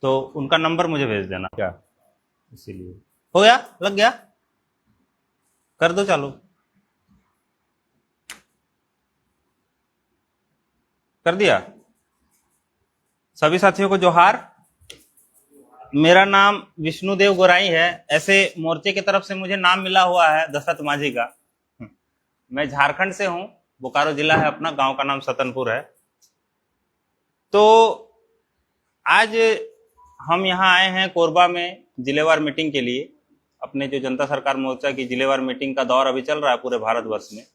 तो उनका नंबर मुझे भेज देना क्या, इसीलिए। हो गया, लग गया, कर दो चालू, कर दिया। सभी साथियों को जोहार। मेरा नाम विष्णुदेव गोराई है। ऐसे मोर्चे की तरफ से मुझे नाम मिला हुआ है दशरथ माझी का। मैं झारखंड से हूं, बोकारो जिला है अपना, गांव का नाम सतनपुर है। तो आज हम यहाँ आए हैं कोरबा में जिलेवार मीटिंग के लिए। अपने जो जनता सरकार मोर्चा की जिलेवार मीटिंग का दौर अभी चल रहा है पूरे भारतवर्ष में।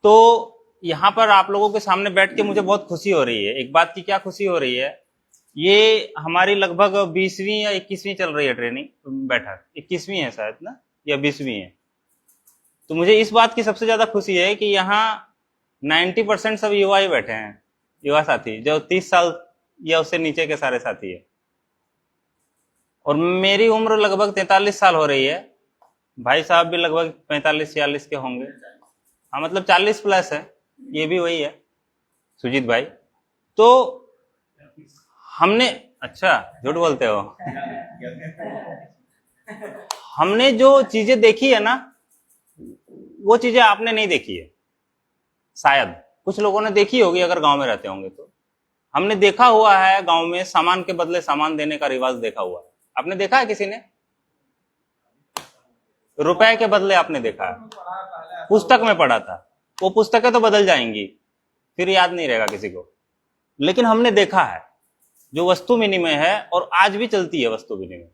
तो यहाँ पर आप लोगों के सामने बैठ के मुझे बहुत खुशी हो रही है। एक बात की क्या खुशी हो रही है, ये हमारी लगभग 20वीं या 21वीं चल रही है ट्रेनिंग बैठक, 21वीं है शायद ना, या 20वीं है। तो मुझे इस बात की सबसे ज्यादा खुशी है कि यहाँ 90% सब युवा ही बैठे हैं, युवा साथी, जो 30 साल या उससे नीचे के सारे साथी है। और मेरी उम्र लगभग 43 साल हो रही है, भाई साहब भी लगभग 45-46 के होंगे, हाँ मतलब 40 प्लस है, ये भी वही है सुजीत भाई। तो हमने, अच्छा झूठ बोलते हो, हमने जो चीजें देखी है ना, वो चीजें आपने नहीं देखी है, शायद कुछ लोगों ने देखी होगी अगर गांव में रहते होंगे तो। हमने देखा हुआ है गांव में सामान के बदले सामान देने का रिवाज देखा हुआ है। आपने देखा है किसी ने? रुपए के बदले आपने देखा है, पुस्तक में पढ़ा था। वो पुस्तकें तो बदल जाएंगी, फिर याद नहीं रहेगा किसी को, लेकिन हमने देखा है जो वस्तु विनिमय है, और आज भी चलती है वस्तु विनिमय।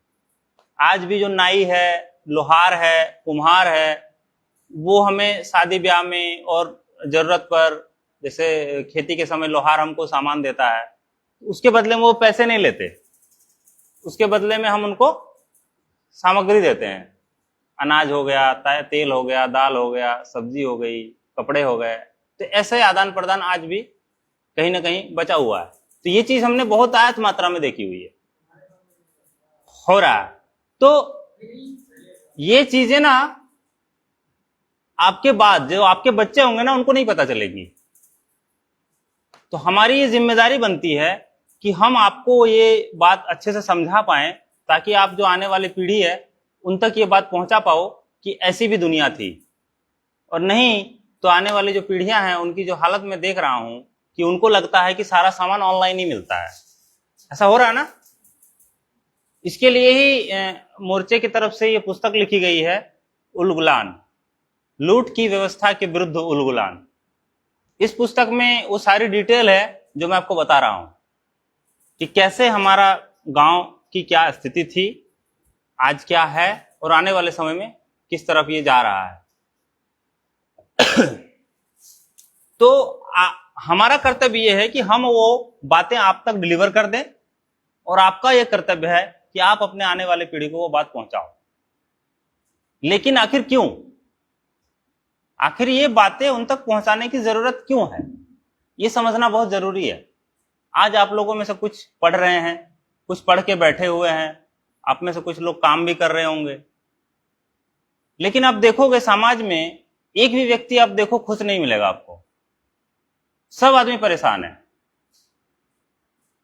आज भी जो नाई है, लोहार है, कुम्हार है, वो हमें शादी ब्याह में और जरूरत पर, जैसे खेती के समय लोहार हमको सामान देता है, उसके बदले में वो पैसे नहीं लेते, उसके बदले में हम उनको सामग्री देते हैं। अनाज हो गया, तेल हो गया, दाल हो गया, सब्जी हो गई, कपड़े हो गए। तो ऐसे आदान प्रदान आज भी कहीं ना कहीं बचा हुआ है। तो ये चीज हमने बहुत आयत मात्रा में देखी हुई है, हो रहा है। तो ये चीजें ना आपके बाद जो आपके बच्चे होंगे ना, उनको नहीं पता चलेगी। तो हमारी ये जिम्मेदारी बनती है कि हम आपको ये बात अच्छे से समझा पाएं, ताकि आप जो आने वाली पीढ़ी है उन तक ये बात पहुंचा पाओ कि ऐसी भी दुनिया थी। और नहीं तो आने वाली जो पीढ़ियां हैं उनकी जो हालत मैं देख रहा हूं कि उनको लगता है कि सारा सामान ऑनलाइन ही मिलता है। ऐसा हो रहा है ना। इसके लिए ही मोर्चे की तरफ से ये पुस्तक लिखी गई है, उलगुलान, लूट की व्यवस्था के विरुद्ध उलगुलान। इस पुस्तक में वो सारी डिटेल है जो मैं आपको बता रहा हूं कि कैसे हमारा गांव की क्या स्थिति थी, आज क्या है, और आने वाले समय में किस तरफ ये जा रहा है। तो हमारा कर्तव्य ये है कि हम वो बातें आप तक डिलीवर कर दें, और आपका यह कर्तव्य है कि आप अपने आने वाले पीढ़ी को वो बात पहुंचाओ। लेकिन आखिर क्यों, आखिर ये बातें उन तक पहुंचाने की जरूरत क्यों है, ये समझना बहुत जरूरी है। आज आप लोगों में से कुछ पढ़ रहे हैं, कुछ पढ़ के बैठे हुए हैं, आप में से कुछ लोग काम भी कर रहे होंगे, लेकिन आप देखोगे समाज में एक भी व्यक्ति आप देखो खुश नहीं मिलेगा आपको। सब आदमी परेशान है।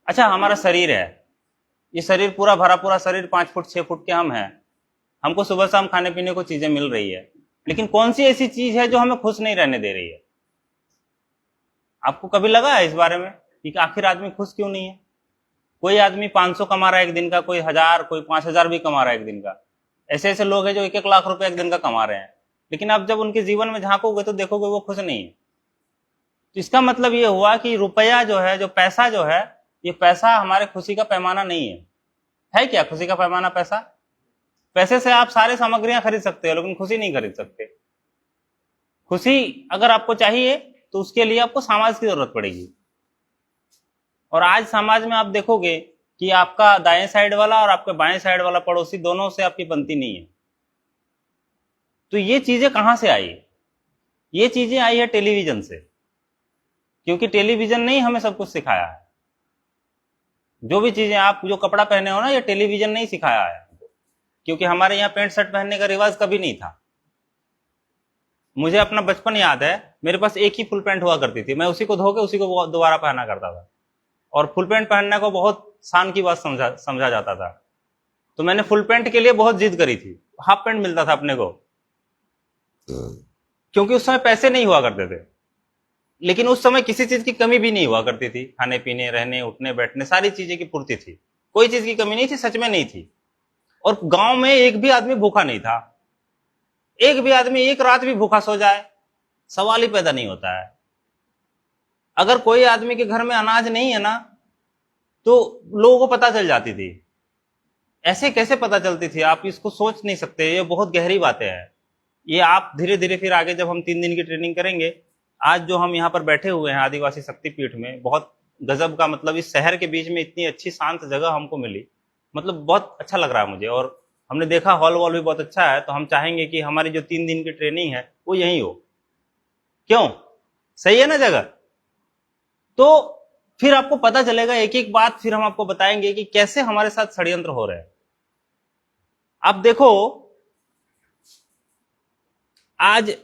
अच्छा, हमारा शरीर है, ये शरीर पूरा भरा पूरा शरीर, 5 फुट 6 फुट के हम हैं, हमको सुबह शाम खाने पीने को चीजें मिल रही है, लेकिन कौन सी ऐसी चीज है जो हमें खुश नहीं रहने दे रही है? आपको कभी लगा है इस बारे में कि आखिर आदमी खुश क्यों नहीं है? कोई आदमी 500 कमा रहा है एक दिन का, कोई 1000, कोई 5000 भी कमा रहा है एक दिन का। ऐसे ऐसे लोग हैं जो 1-1 लाख रुपए एक दिन का कमा रहे हैं, लेकिन आप जब उनके जीवन में झांकोगे तो देखोगे वो खुश नहीं है। तो इसका मतलब ये हुआ कि रुपया जो है, जो पैसा जो है, ये पैसा हमारे खुशी का पैमाना नहीं है। है क्या खुशी का पैमाना पैसा? पैसे से आप सारे सामग्रियां खरीद सकते हो, लेकिन खुशी नहीं खरीद सकते। खुशी अगर आपको चाहिए तो उसके लिए आपको समाज की जरूरत पड़ेगी। और आज समाज में आप देखोगे कि आपका दाएं साइड वाला और आपके बाएं साइड वाला पड़ोसी, दोनों से आपकी बनती नहीं है। तो ये चीजें कहां से आई? ये चीजें आई है टेलीविजन से, क्योंकि टेलीविजन ने ही हमें सब कुछ सिखाया है। जो भी चीजें, आप जो कपड़ा पहने हो ना, ये टेलीविजन ने ही सिखाया है, क्योंकि हमारे यहाँ पैंट शर्ट पहनने का रिवाज कभी नहीं था। मुझे अपना बचपन याद है, मेरे पास एक ही फुल पैंट हुआ करती थी, मैं उसी को धो के उसी को दोबारा पहना करता था। और फुल पैंट पहनने को बहुत शान की बात समझा जाता था। तो मैंने फुल पैंट के लिए बहुत जिद करी थी। हाफ पैंट मिलता था अपने को, क्योंकि उस समय पैसे नहीं हुआ करते थे। लेकिन उस समय किसी चीज की कमी भी नहीं हुआ करती थी। खाने पीने, रहने, उठने, बैठने, सारी चीजें की पूर्ति थी। कोई चीज की कमी नहीं थी, सच में नहीं थी। और गांव में एक भी आदमी भूखा नहीं था। एक भी आदमी एक रात भी भूखा सो जाए, सवाल ही पैदा नहीं होता है। अगर कोई आदमी के घर में अनाज नहीं है ना, तो लोगों को पता चल जाती थी। ऐसे कैसे पता चलती थी, आप इसको सोच नहीं सकते। ये बहुत गहरी बातें हैं। ये आप धीरे धीरे फिर आगे जब हम 3 दिन की ट्रेनिंग करेंगे, आज जो हम यहाँ पर बैठे हुए हैं आदिवासी शक्तिपीठ में, बहुत गजब का, मतलब इस शहर के बीच में इतनी अच्छी शांत जगह हमको मिली, मतलब बहुत अच्छा लग रहा है मुझे। और हमने देखा हॉल वॉल भी बहुत अच्छा है। तो हम चाहेंगे कि हमारी जो 3 दिन की ट्रेनिंग है वो यहीं हो। क्यों? सही है ना जगह? तो फिर आपको पता चलेगा एक एक बात, फिर हम आपको बताएंगे कि कैसे हमारे साथ षड्यंत्र हो रहे हैं। आप देखो, आज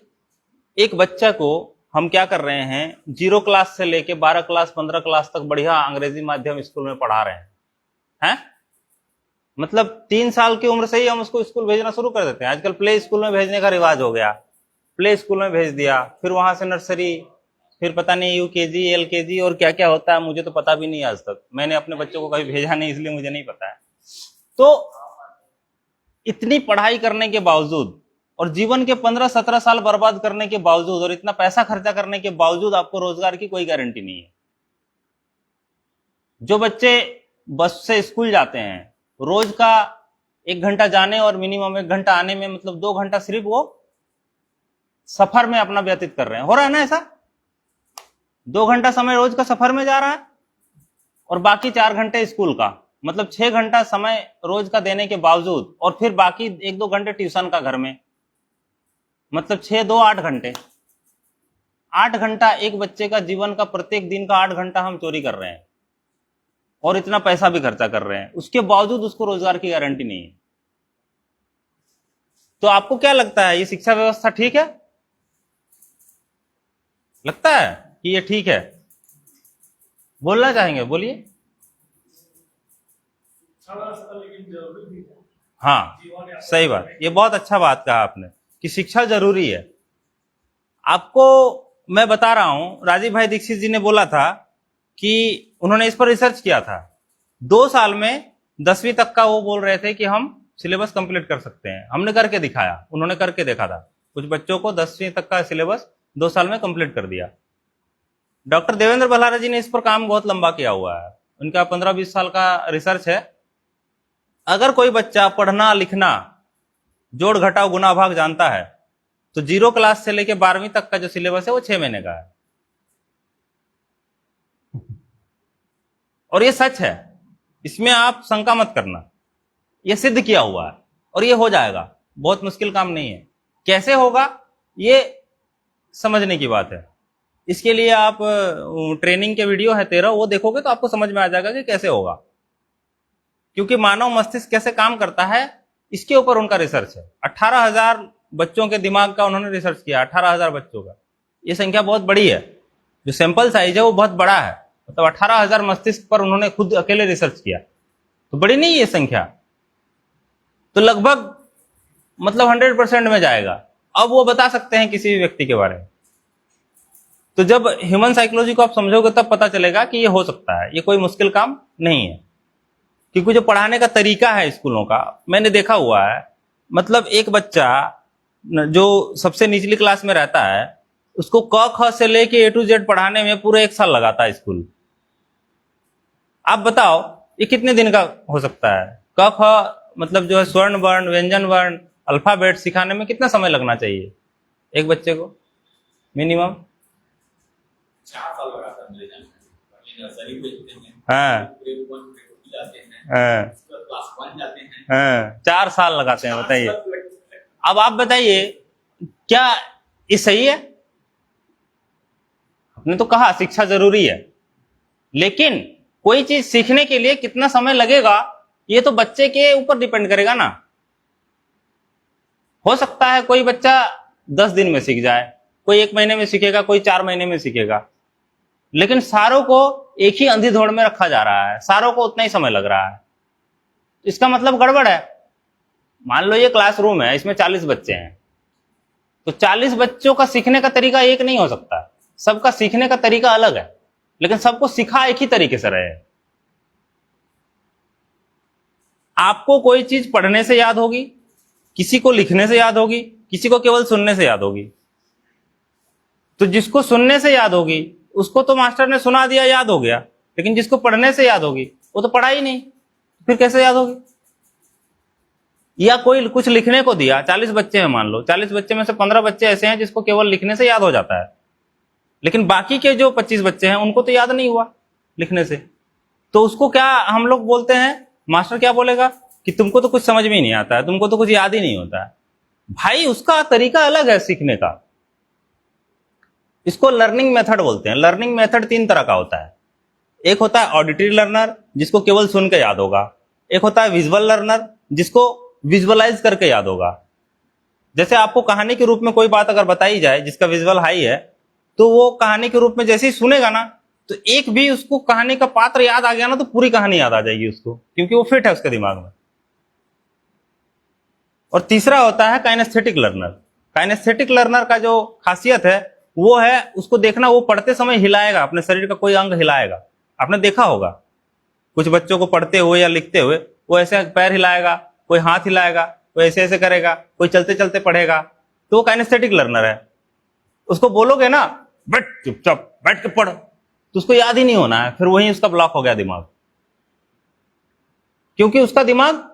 एक बच्चा को हम क्या कर रहे हैं, 0 क्लास से लेके 12 क्लास 15 क्लास तक बढ़िया अंग्रेजी माध्यम स्कूल में पढ़ा रहे हैं। मतलब 3 साल की उम्र से ही हम उसको स्कूल भेजना शुरू कर देते हैं। आजकल प्ले स्कूल में भेजने का रिवाज हो गया। प्ले स्कूल में भेज दिया, फिर वहां से नर्सरी, फिर पता नहीं यूकेजी, एलकेजी और क्या क्या होता है, मुझे तो पता भी नहीं। आज तक मैंने अपने बच्चों को कभी भेजा नहीं, इसलिए मुझे नहीं पता है। तो इतनी पढ़ाई करने के बावजूद और जीवन के 15-17 साल बर्बाद करने के बावजूद और इतना पैसा खर्चा करने के बावजूद आपको रोजगार की कोई गारंटी नहीं है। जो बच्चे बस से स्कूल जाते हैं, रोज का 1 घंटा जाने और मिनिमम 1 घंटा आने में, मतलब 2 घंटा सिर्फ वो सफर में अपना व्यतीत कर रहे हैं। हो रहा है ना ऐसा? 2 घंटा समय रोज का सफर में जा रहा है और बाकी 4 घंटे स्कूल का, मतलब 6 घंटा समय रोज का देने के बावजूद, और फिर बाकी 1-2 घंटे ट्यूशन का घर में, मतलब 6-2 8 घंटे। 8 घंटा एक बच्चे का जीवन का, प्रत्येक दिन का 8 घंटा हम चोरी कर रहे हैं और इतना पैसा भी खर्चा कर रहे हैं। उसके बावजूद उसको रोजगार की गारंटी नहीं है। तो आपको क्या लगता है, ये शिक्षा व्यवस्था ठीक है? लगता है कि ये ठीक है? बोलना चाहेंगे, बोलिए। हाँ, सही बात। ये बहुत अच्छा बात कहा आपने कि शिक्षा जरूरी है। आपको मैं बता रहा हूं, राजीव भाई दीक्षित जी ने बोला था कि उन्होंने इस पर रिसर्च किया था। 2 साल में 10वीं तक का वो बोल रहे थे कि हम सिलेबस कंप्लीट कर सकते हैं। हमने करके दिखाया, उन्होंने करके देखा था। कुछ बच्चों को 10वीं तक का सिलेबस 2 साल में कंप्लीट कर दिया। डॉक्टर देवेंद्र भल्लारा जी ने इस पर काम बहुत लंबा किया हुआ है। उनका 15-20 साल का रिसर्च है। अगर कोई बच्चा पढ़ना लिखना, जोड़ घटाव गुणा भाग जानता है, तो 0 क्लास से लेकर 12वीं तक का जो सिलेबस है वो 6 महीने का है। और ये सच है, इसमें आप शंका मत करना। ये सिद्ध किया हुआ है और ये हो जाएगा। बहुत मुश्किल काम नहीं है। कैसे होगा ये समझने की बात है। इसके लिए आप ट्रेनिंग के वीडियो है 13, वो देखोगे तो आपको समझ में आ जाएगा कि कैसे होगा। क्योंकि मानव मस्तिष्क कैसे काम करता है, इसके ऊपर उनका रिसर्च है। 18,000 बच्चों के दिमाग का उन्होंने रिसर्च किया। 18,000 बच्चों का, ये संख्या बहुत बड़ी है। जो सैंपल साइज है वो बहुत बड़ा है। मतलब 18,000 मस्तिष्क पर उन्होंने खुद अकेले रिसर्च किया, तो बड़ी नहीं ये संख्या। तो लगभग मतलब 100% में जाएगा। अब वो बता सकते हैं किसी भी व्यक्ति के बारे में। तो जब ह्यूमन साइकोलॉजी को आप समझोगे तब पता चलेगा कि ये हो सकता है। ये कोई मुश्किल काम नहीं है। क्योंकि जो पढ़ाने का तरीका है स्कूलों का, मैंने देखा हुआ है। मतलब एक बच्चा जो सबसे निचली क्लास में रहता है, उसको क ख से लेके A to Z पढ़ाने में पूरे 1 साल लगाता है स्कूल। आप बताओ ये कितने दिन का हो सकता है? क ख मतलब जो है स्वर्ण वर्ण, व्यंजन वर्ण, अल्फाबेट सिखाने में कितना समय लगना चाहिए एक बच्चे को मिनिमम? 4 साल लगाता है मेरे जानने में। नर्सरी भेजते हैं, हाँ, ग्रेड 1 ग्रेड 2 जाते हैं, हाँ, क्लास 1 जाते हैं, हाँ, 4 साल लगाते हैं। बताइए, अब आप बताइए क्या ये सही है? आपने तो कहा शिक्षा जरूरी है, लेकिन कोई चीज सीखने के लिए कितना समय लगेगा ये तो बच्चे के ऊपर डिपेंड करेगा ना। हो सकता है कोई बच्चा 10 दिन में सीख जाए, कोई 1 महीने में सीखेगा, कोई 4 महीने में सीखेगा। लेकिन सारों को एक ही अंधी दौड़ में रखा जा रहा है, सारों को उतना ही समय लग रहा है। इसका मतलब गड़बड़ है। मान लो ये क्लासरूम है, इसमें 40 बच्चे हैं, तो 40 बच्चों का सीखने का तरीका एक नहीं हो सकता, सबका सीखने का तरीका अलग है, लेकिन सबको सिखा एक ही तरीके से रहे। आपको कोई चीज पढ़ने से याद होगी, किसी को लिखने से याद होगी, किसी को केवल सुनने से याद होगी। तो जिसको सुनने से याद होगी उसको तो मास्टर ने सुना दिया, याद हो गया, लेकिन जिसको पढ़ने से याद होगी वो तो पढ़ा ही नहीं, फिर कैसे याद होगी। या कोई कुछ लिखने को दिया, 40 बच्चे हैं मान लो, 40 बच्चे में से 15 बच्चे ऐसे हैं जिसको केवल लिखने से याद हो जाता है, लेकिन बाकी के जो 25 बच्चे हैं उनको तो याद नहीं हुआ लिखने से। तो उसको क्या हम लोग बोलते हैं, मास्टर क्या बोलेगा कि तुमको तो कुछ समझ में ही नहीं आता है, तुमको तो कुछ याद ही नहीं होता है। भाई उसका तरीका अलग है सीखने का। इसको लर्निंग मेथड बोलते हैं। लर्निंग मेथड 3 तरह का होता है। एक होता है ऑडिटरी लर्नर, जिसको केवल सुन के याद होगा। एक होता है विजुअल लर्नर, जिसको विजुअलाइज करके याद होगा। जैसे आपको कहानी के रूप में कोई बात अगर बताई जाए जिसका विजुअल हाई है, तो वो कहानी के रूप में जैसे ही सुनेगा ना, तो एक भी उसको कहानी का पात्र याद आ गया ना, तो पूरी कहानी याद आ जाएगी उसको, क्योंकि वो फिट है उसके दिमाग में। और तीसरा होता है काइनेस्थेटिक लर्नर। काइनेस्थेटिक लर्नर का जो खासियत है वो है उसको देखना, वो पढ़ते समय हिलाएगा, अपने शरीर का कोई अंग हिलाएगा। आपने देखा होगा कुछ बच्चों को पढ़ते हुए या लिखते हुए, वो ऐसे पैर हिलाएगा, कोई हाथ हिलाएगा, कोई ऐसे ऐसे करेगा, कोई चलते चलते पढ़ेगा, तो वो काइनेस्थेटिक लर्नर है। उसको बोलोगे ना बैठ चुपचाप बैठ के पढ़, तो उसको याद ही नहीं होना है, फिर वहीं उसका ब्लॉक हो गया दिमाग, क्योंकि उसका दिमाग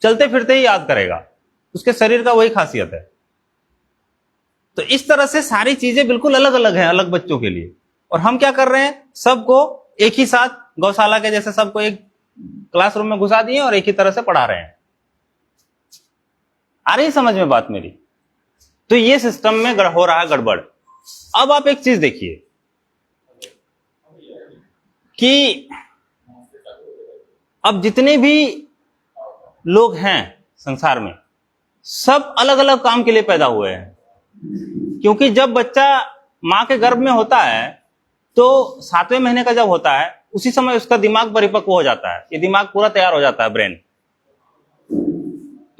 चलते फिरते ही याद करेगा। उसके शरीर का वही खासियत है। तो इस तरह से सारी चीजें बिल्कुल अलग अलग हैं, अलग बच्चों के लिए। और हम क्या कर रहे हैं, सबको एक ही साथ गौशाला के जैसे सबको एक क्लासरूम में घुसा दिए और एक ही तरह से पढ़ा रहे हैं। आ रही समझ में बात मेरी? तो ये सिस्टम में हो रहा है गड़बड़। अब आप एक चीज देखिए कि अब जितने भी लोग हैं संसार में, सब अलग अलग काम के लिए पैदा हुए हैं। क्योंकि जब बच्चा मां के गर्भ में होता है, तो 7वें महीने का जब होता है, उसी समय उसका दिमाग परिपक्व हो जाता है, ये दिमाग पूरा तैयार हो जाता है, ब्रेन।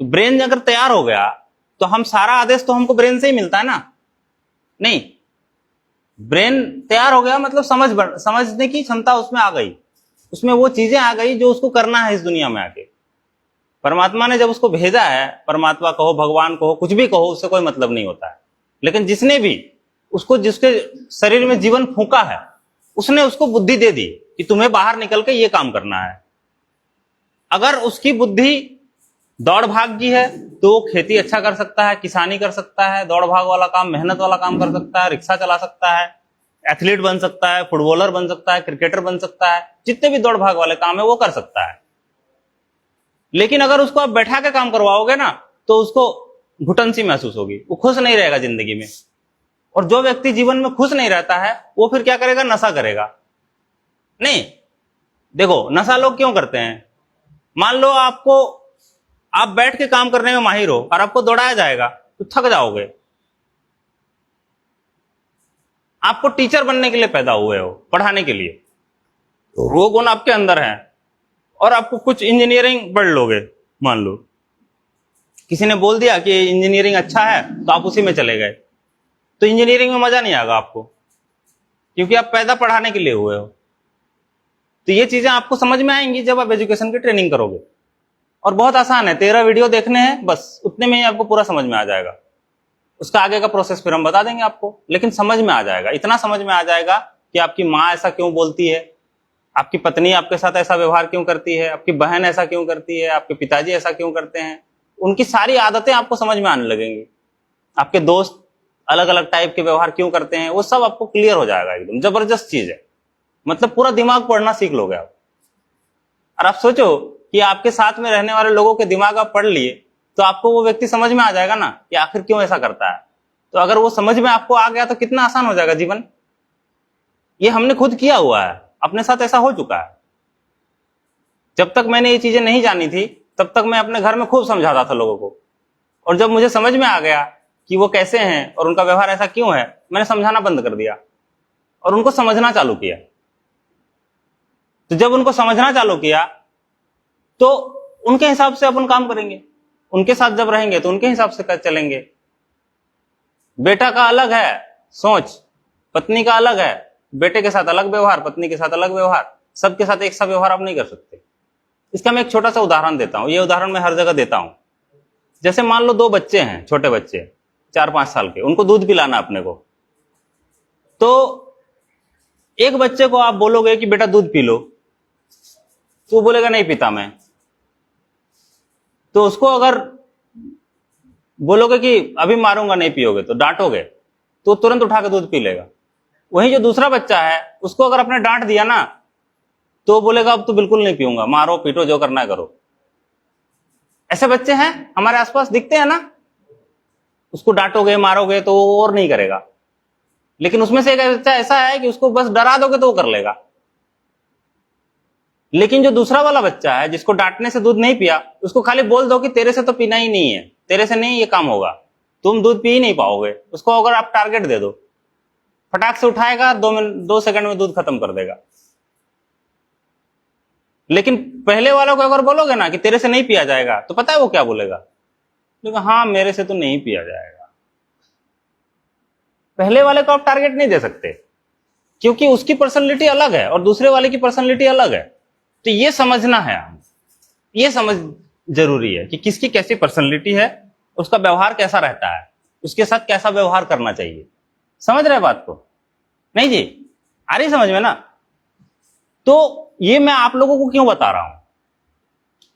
तो ब्रेन अगर तैयार हो गया तो हम सारा आदेश तो हमको ब्रेन से ही मिलता है ना? नहीं, ब्रेन तैयार हो गया मतलब समझने की क्षमता उसमें आ गई, उसमें वो चीजें आ गई जो उसको करना है इस दुनिया में आके। परमात्मा ने जब उसको भेजा है, परमात्मा कहो, भगवान कहो, कुछ भी कहो, उससे कोई मतलब नहीं होता है, लेकिन जिसने भी उसको, जिसके शरीर में जीवन फूंका है, उसने उसको बुद्धि दे दी कि तुम्हें बाहर निकल के ये काम करना है। अगर उसकी बुद्धि दौड़ भाग की है तो वो खेती अच्छा कर सकता है, किसानी कर सकता है, दौड़ भाग वाला काम, मेहनत वाला काम कर सकता है, रिक्शा चला सकता है, एथलीट बन सकता है, फुटबॉलर बन सकता है, क्रिकेटर बन सकता है, जितने भी दौड़ भाग वाले काम है वो कर सकता है। लेकिन अगर उसको आप बैठा के काम करवाओगे ना, तो उसको घुटन सी महसूस होगी, वो खुश नहीं रहेगा जिंदगी में। और जो व्यक्ति जीवन में खुश नहीं रहता है, वो फिर क्या करेगा? नशा करेगा। नहीं, देखो नशा लोग क्यों करते हैं? मान लो आप बैठ के काम करने में माहिर हो और आपको दौड़ाया जाएगा तो थक जाओगे। आपको टीचर बनने के लिए पैदा हुए हो, पढ़ाने के लिए, तो वो गुण आपके अंदर है। और आपको कुछ इंजीनियरिंग पढ़ लोगे, मान लो किसी ने बोल दिया कि इंजीनियरिंग अच्छा है, तो आप उसी में चले गए, तो इंजीनियरिंग में मजा नहीं आएगा आपको, क्योंकि आप पैदा पढ़ाने के लिए हुए हो। तो ये चीजें आपको समझ में आएंगी जब आप एजुकेशन की ट्रेनिंग करोगे। और बहुत आसान है, 13 वीडियो देखने हैं, बस उतने में ही आपको पूरा समझ में आ जाएगा। उसका आगे का प्रोसेस फिर हम बता देंगे आपको, लेकिन समझ में आ जाएगा। इतना समझ में आ जाएगा कि आपकी माँ ऐसा क्यों बोलती है, आपकी पत्नी आपके साथ ऐसा व्यवहार क्यों करती है, आपकी बहन ऐसा क्यों करती है, आपके पिताजी ऐसा क्यों करते हैं, उनकी सारी आदतें आपको समझ में आने लगेंगी। आपके दोस्त अलग अलग टाइप के व्यवहार क्यों करते हैं, वो सब आपको क्लियर हो जाएगा। एकदम जबरदस्त चीज है, मतलब पूरा दिमाग पढ़ना सीख लोगे आप। और आप सोचो कि आपके साथ में रहने वाले लोगों के दिमाग आप पढ़ लिए, तो आपको वो व्यक्ति समझ में आ जाएगा ना कि आखिर क्यों ऐसा करता है। तो अगर वो समझ में आपको आ गया तो कितना आसान हो जाएगा जीवन। ये हमने खुद किया हुआ है, अपने साथ ऐसा हो चुका है। जब तक मैंने ये चीजें नहीं जानी थी, तब तक मैं अपने घर में खूब समझाता था लोगों को, और जब मुझे समझ में आ गया कि वो कैसे हैं और उनका व्यवहार ऐसा क्यों है, मैंने समझाना बंद कर दिया। और उनको समझना चालू किया। तो जब उनको समझना चालू किया तो उनके हिसाब से अपन काम करेंगे, उनके साथ जब रहेंगे तो उनके हिसाब से चलेंगे। बेटा का अलग है सोच, पत्नी का अलग है, बेटे के साथ अलग व्यवहार, पत्नी के साथ अलग व्यवहार, सबके साथ एक सा व्यवहार आप नहीं कर सकते। इसका मैं एक छोटा सा उदाहरण देता हूं, ये उदाहरण मैं हर जगह देता हूं। जैसे मान लो 2 बच्चे हैं, छोटे बच्चे 4-5 साल के, उनको दूध पिलाना अपने को। तो एक बच्चे को आप बोलोगे कि बेटा दूध पी लो, तो वो बोलेगा नहीं पीता मैं। तो उसको अगर बोलोगे कि अभी मारूंगा नहीं पियोगे, तो डांटोगे, तो तुरंत उठा के दूध पी लेगा। वहीं जो दूसरा बच्चा है उसको अगर आपने डांट दिया ना, तो बोलेगा अब तो बिल्कुल नहीं पीऊंगा, मारो पीटो जो करना है करो। ऐसे बच्चे हैं हमारे आसपास, दिखते हैं ना। उसको डांटोगे मारोगे तो वो और नहीं करेगा। लेकिन उसमें से एक बच्चा ऐसा है कि उसको बस डरा दोगे तो वो कर लेगा। लेकिन जो दूसरा वाला बच्चा है जिसको डांटने से दूध नहीं पिया, उसको खाली बोल दो कि तेरे से तो पीना ही नहीं है, तेरे से नहीं ये काम होगा, तुम दूध पी ही नहीं पाओगे। उसको अगर आप टारगेट दे दो, फटाक से उठाएगा, 2 सेकंड में दूध खत्म कर देगा। लेकिन पहले वालों को अगर बोलोगे ना कि तेरे से नहीं पिया जाएगा, तो पता है वो क्या बोलेगा? बोलेगा हाँ मेरे से तो नहीं पिया जाएगा। पहले वाले को आप टारगेट नहीं दे सकते, क्योंकि उसकी पर्सनैलिटी अलग है और दूसरे वाले की पर्सनैलिटी अलग है। तो ये समझना है, ये समझ जरूरी है कि किसकी कैसी पर्सनैलिटी है, उसका व्यवहार कैसा रहता है, उसके साथ कैसा व्यवहार करना चाहिए। समझ रहे बात को? नहीं जी, आ रही समझ में ना? तो ये मैं आप लोगों को क्यों बता रहा हूं?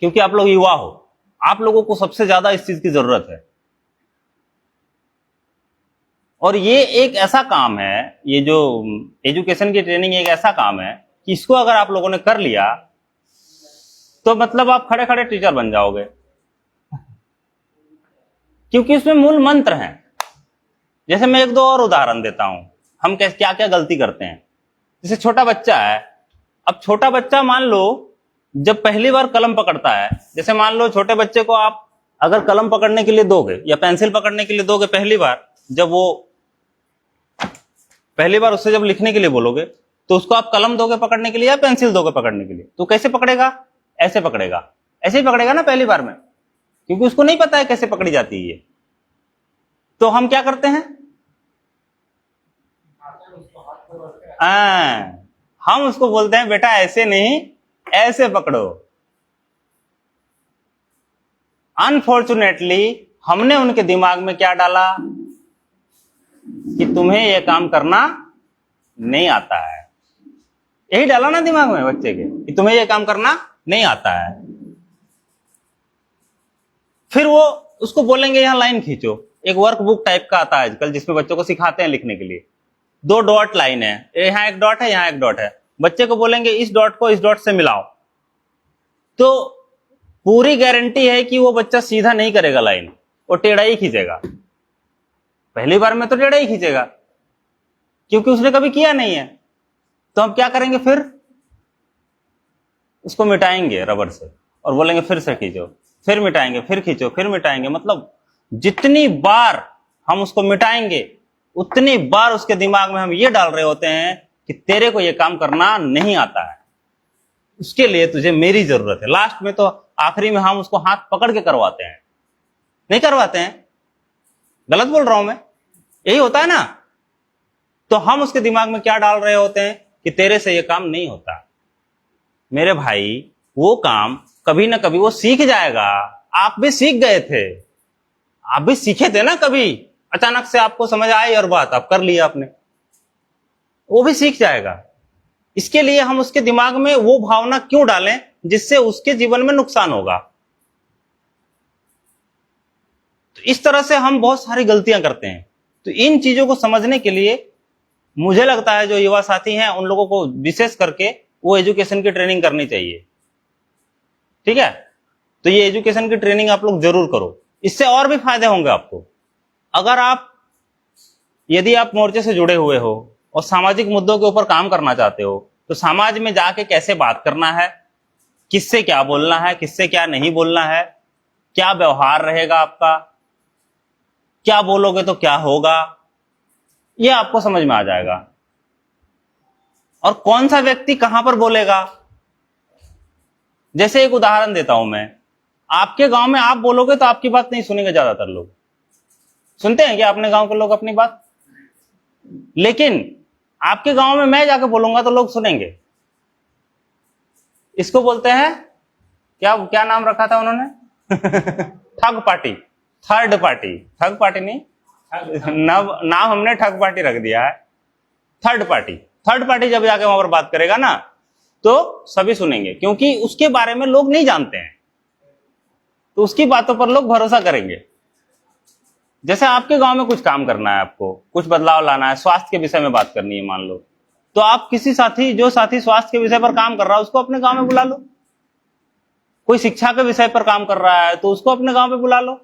क्योंकि आप लोग युवा हो, आप लोगों को सबसे ज्यादा इस चीज की जरूरत है। और ये एक ऐसा काम है, ये जो एजुकेशन की ट्रेनिंग एक ऐसा काम है कि इसको अगर आप लोगों ने कर लिया तो मतलब आप खड़े खड़े टीचर बन जाओगे, क्योंकि उसमें मूल मंत्र हैं। जैसे मैं 1-2 और उदाहरण देता हूं, हम क्या क्या गलती करते हैं। जैसे छोटा बच्चा है, अब छोटा बच्चा मान लो जब पहली बार कलम पकड़ता है, जैसे मान लो छोटे बच्चे को आप अगर कलम पकड़ने के लिए दोगे या पेंसिल पकड़ने के लिए दोगे, पहली बार उससे जब लिखने के लिए बोलोगे, तो उसको आप कलम दोगे पकड़ने के लिए या पेंसिल दोगे पकड़ने के लिए? तो कैसे पकड़ेगा? ऐसे पकड़ेगा, ऐसे ही पकड़ेगा ना पहली बार में, क्योंकि उसको नहीं पता है कैसे पकड़ी जाती है। तो हम क्या करते हैं, हम उसको बोलते हैं बेटा ऐसे नहीं ऐसे पकड़ो। अनफॉर्चुनेटली हमने उनके दिमाग में क्या डाला कि तुम्हें यह काम करना नहीं आता है। यही डाला ना दिमाग में बच्चे के कि तुम्हें यह काम करना नहीं आता है। फिर वो उसको बोलेंगे यहां लाइन खींचो, एक वर्कबुक टाइप का आता है आजकल जिसमें बच्चों को सिखाते हैं लिखने के लिए। 2 डॉट लाइन है, यहां एक डॉट है, यहां एक डॉट है। बच्चे को बोलेंगे इस डॉट को इस डॉट से मिलाओ, तो पूरी गारंटी है कि वो बच्चा सीधा नहीं करेगा लाइन, वो टेढ़ा ही खींचेगा। पहली बार में तो टेढ़ा ही खींचेगा, क्योंकि उसने कभी किया नहीं है। तो हम क्या करेंगे, फिर उसको मिटाएंगे रबर से और बोलेंगे फिर से खींचो, फिर मिटाएंगे, फिर खींचो, फिर मिटाएंगे। मतलब जितनी बार हम उसको मिटाएंगे उतनी बार उसके दिमाग में हम ये डाल रहे होते हैं कि तेरे को ये काम करना नहीं आता है, उसके लिए तुझे मेरी जरूरत है। लास्ट में तो आखिरी में हम उसको हाथ पकड़ के करवाते हैं, नहीं करवाते हैं? गलत बोल रहा हूं मैं? यही होता है ना। तो हम उसके दिमाग में क्या डाल रहे होते हैं कि तेरे से ये काम नहीं होता। मेरे भाई, वो काम कभी ना कभी वो सीख जाएगा। आप भी सीख गए थे, आप भी सीखे थे ना कभी, अचानक से आपको समझ आई और बात आप कर लिया आपने, वो भी सीख जाएगा। इसके लिए हम उसके दिमाग में वो भावना क्यों डालें जिससे उसके जीवन में नुकसान होगा? तो इस तरह से हम बहुत सारी गलतियां करते हैं। तो इन चीजों को समझने के लिए मुझे लगता है जो युवा साथी हैं उन लोगों को विशेष करके वो एजुकेशन की ट्रेनिंग करनी चाहिए। ठीक है? तो ये एजुकेशन की ट्रेनिंग आप लोग जरूर करो, इससे और भी फायदे होंगे आपको। यदि आप मोर्चे से जुड़े हुए हो और सामाजिक मुद्दों के ऊपर काम करना चाहते हो, तो समाज में जाके कैसे बात करना है, किससे क्या बोलना है, किससे क्या नहीं बोलना है, क्या व्यवहार रहेगा आपका, क्या बोलोगे तो क्या होगा, यह आपको समझ में आ जाएगा। और कौन सा व्यक्ति कहां पर बोलेगा। जैसे एक उदाहरण देता हूं मैं, आपके गांव में आप बोलोगे तो आपकी बात नहीं सुनेंगे ज्यादातर लोग। सुनते हैं क्या अपने गांव के लोग अपनी बात? लेकिन आपके गांव में मैं जाके बोलूंगा तो लोग सुनेंगे। इसको बोलते हैं क्या, क्या नाम रखा था उन्होंने? ठग पार्टी, थर्ड पार्टी। ठग पार्टी नहीं, नाम हमने ठग पार्टी रख दिया है, थर्ड पार्टी। थर्ड पार्टी जब जाके वहां पर बात करेगा ना तो सभी सुनेंगे, क्योंकि उसके बारे में लोग नहीं जानते हैं, तो उसकी बातों पर लोग भरोसा करेंगे। जैसे आपके गांव में कुछ काम करना है, आपको कुछ बदलाव लाना है, स्वास्थ्य के विषय में बात करनी है मान लो, तो आप किसी साथी, जो साथी स्वास्थ्य के विषय पर काम कर रहा है उसको अपने गांव में बुला लो। कोई शिक्षा के विषय पर काम कर रहा है तो उसको अपने गांव में बुला लो।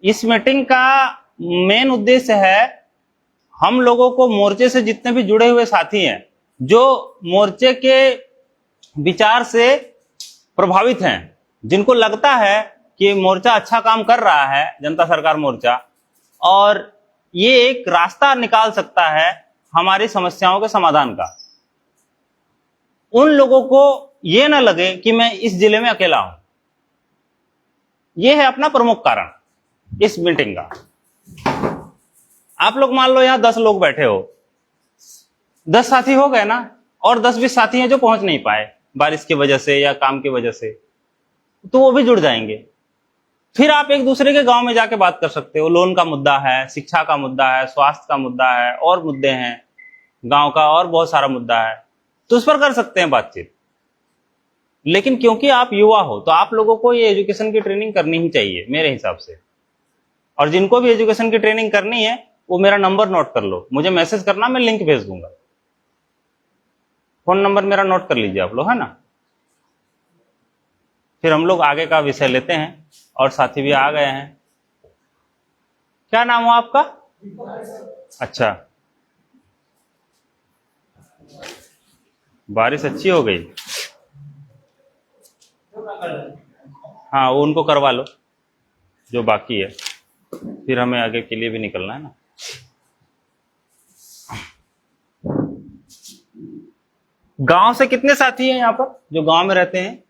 इस मीटिंग का मेन उद्देश्य है हम लोगों को, मोर्चे से जितने भी जुड़े हुए साथी हैं, जो मोर्चे के विचार से प्रभावित हैं, जिनको लगता है कि मोर्चा अच्छा काम कर रहा है, जनता सरकार मोर्चा, और ये एक रास्ता निकाल सकता है हमारी समस्याओं के समाधान का, उन लोगों को ये ना लगे कि मैं इस जिले में अकेला हूं। ये है अपना प्रमुख कारण इस मीटिंग का। आप लोग मान लो यहां 10 लोग बैठे हो, 10 साथी हो गए ना, और 10-20 साथी हैं जो पहुंच नहीं पाए बारिश की वजह से या काम की वजह से, तो वो भी जुड़ जाएंगे। फिर आप एक दूसरे के गांव में जाके बात कर सकते हो। लोन का मुद्दा है, शिक्षा का मुद्दा है, स्वास्थ्य का मुद्दा है, और मुद्दे हैं गांव का, और बहुत सारा मुद्दा है, तो उस पर कर सकते हैं बातचीत। लेकिन क्योंकि आप युवा हो तो आप लोगों को ये एजुकेशन की ट्रेनिंग करनी ही चाहिए मेरे हिसाब से। और जिनको भी एजुकेशन की ट्रेनिंग करनी है वो मेरा नंबर नोट कर लो, मुझे मैसेज करना, मैं लिंक भेज दूंगा। फोन नंबर मेरा नोट कर लीजिए आप लोग, है ना। फिर हम लोग आगे का विषय लेते हैं, और साथी भी आ गए हैं। क्या नाम हो आपका? अच्छा, बारिश अच्छी हो गई। हाँ, वो उनको करवा लो जो बाकी है, फिर हमें आगे के लिए भी निकलना है ना। गांव से कितने साथी हैं यहाँ पर जो गांव में रहते हैं?